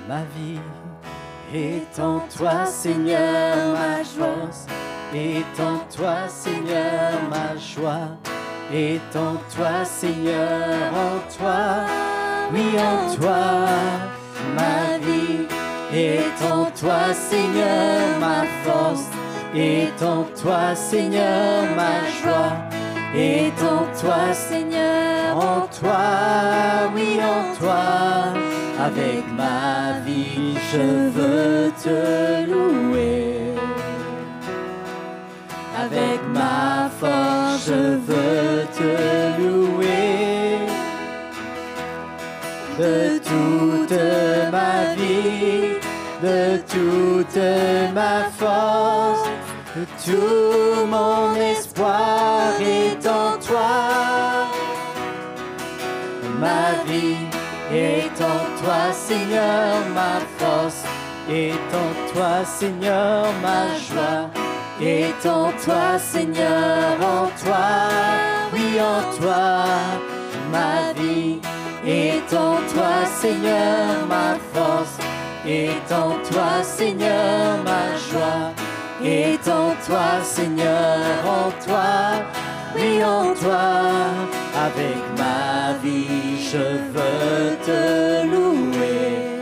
Ma vie est en toi, Seigneur, ma force. Est en toi, Seigneur, ma joie. Est en toi, Seigneur, en toi. Oui, en toi, ma vie. Est en toi, Seigneur, ma force. Est en toi, Seigneur, ma joie. Est en toi, Seigneur, en toi. Oui, en toi. Avec ma vie, je veux te louer. Avec ma force, je veux te louer. De toute ma vie, de toute ma force, de tout mon espoir est en toi. Ma vie est en toi, Seigneur, ma force. Est en toi, Seigneur, ma joie. Est en toi, Seigneur, en toi. Oui, en toi, ma vie. Est en toi, Seigneur, ma force. Est en toi, Seigneur, ma joie. Est en toi, Seigneur, en toi. Oui, en toi, avec ma vie, je veux te louer.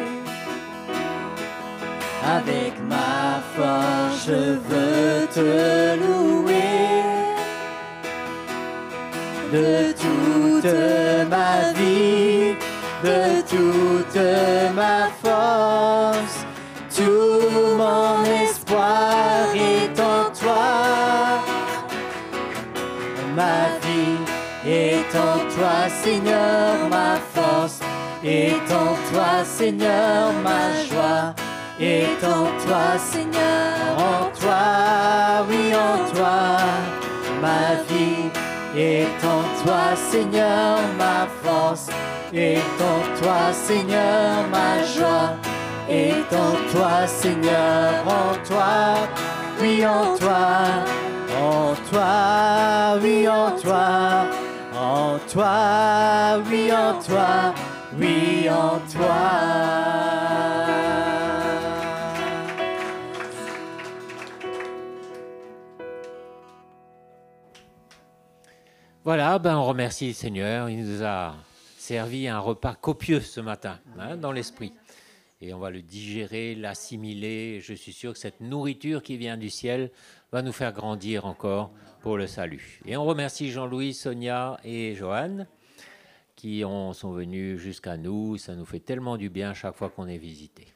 Avec ma force, je veux te louer. De toute ma vie, de toute ma force, tout mon espoir est en toi. Ma vie est en toi, Seigneur, ma force. Est en toi, Seigneur, ma joie. Est en toi, Seigneur, en toi, oui, en toi. Ma vie est en toi, Seigneur, ma force. Est en toi, Seigneur, ma joie. Est en toi, Seigneur, en toi, oui, en toi. En toi, oui, en toi, en toi, oui, en toi, oui en toi. Voilà, ben on remercie le Seigneur. Il nous a servi un repas copieux ce matin, dans l'esprit. Et on va le digérer, l'assimiler. Je suis sûr que cette nourriture qui vient du ciel va nous faire grandir encore pour le salut. Et on remercie Jean-Louis, Sonia et Joanne qui sont venus jusqu'à nous. Ça nous fait tellement du bien chaque fois qu'on est visité.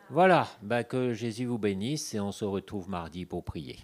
Voilà, ben que Jésus vous bénisse et on se retrouve mardi pour prier.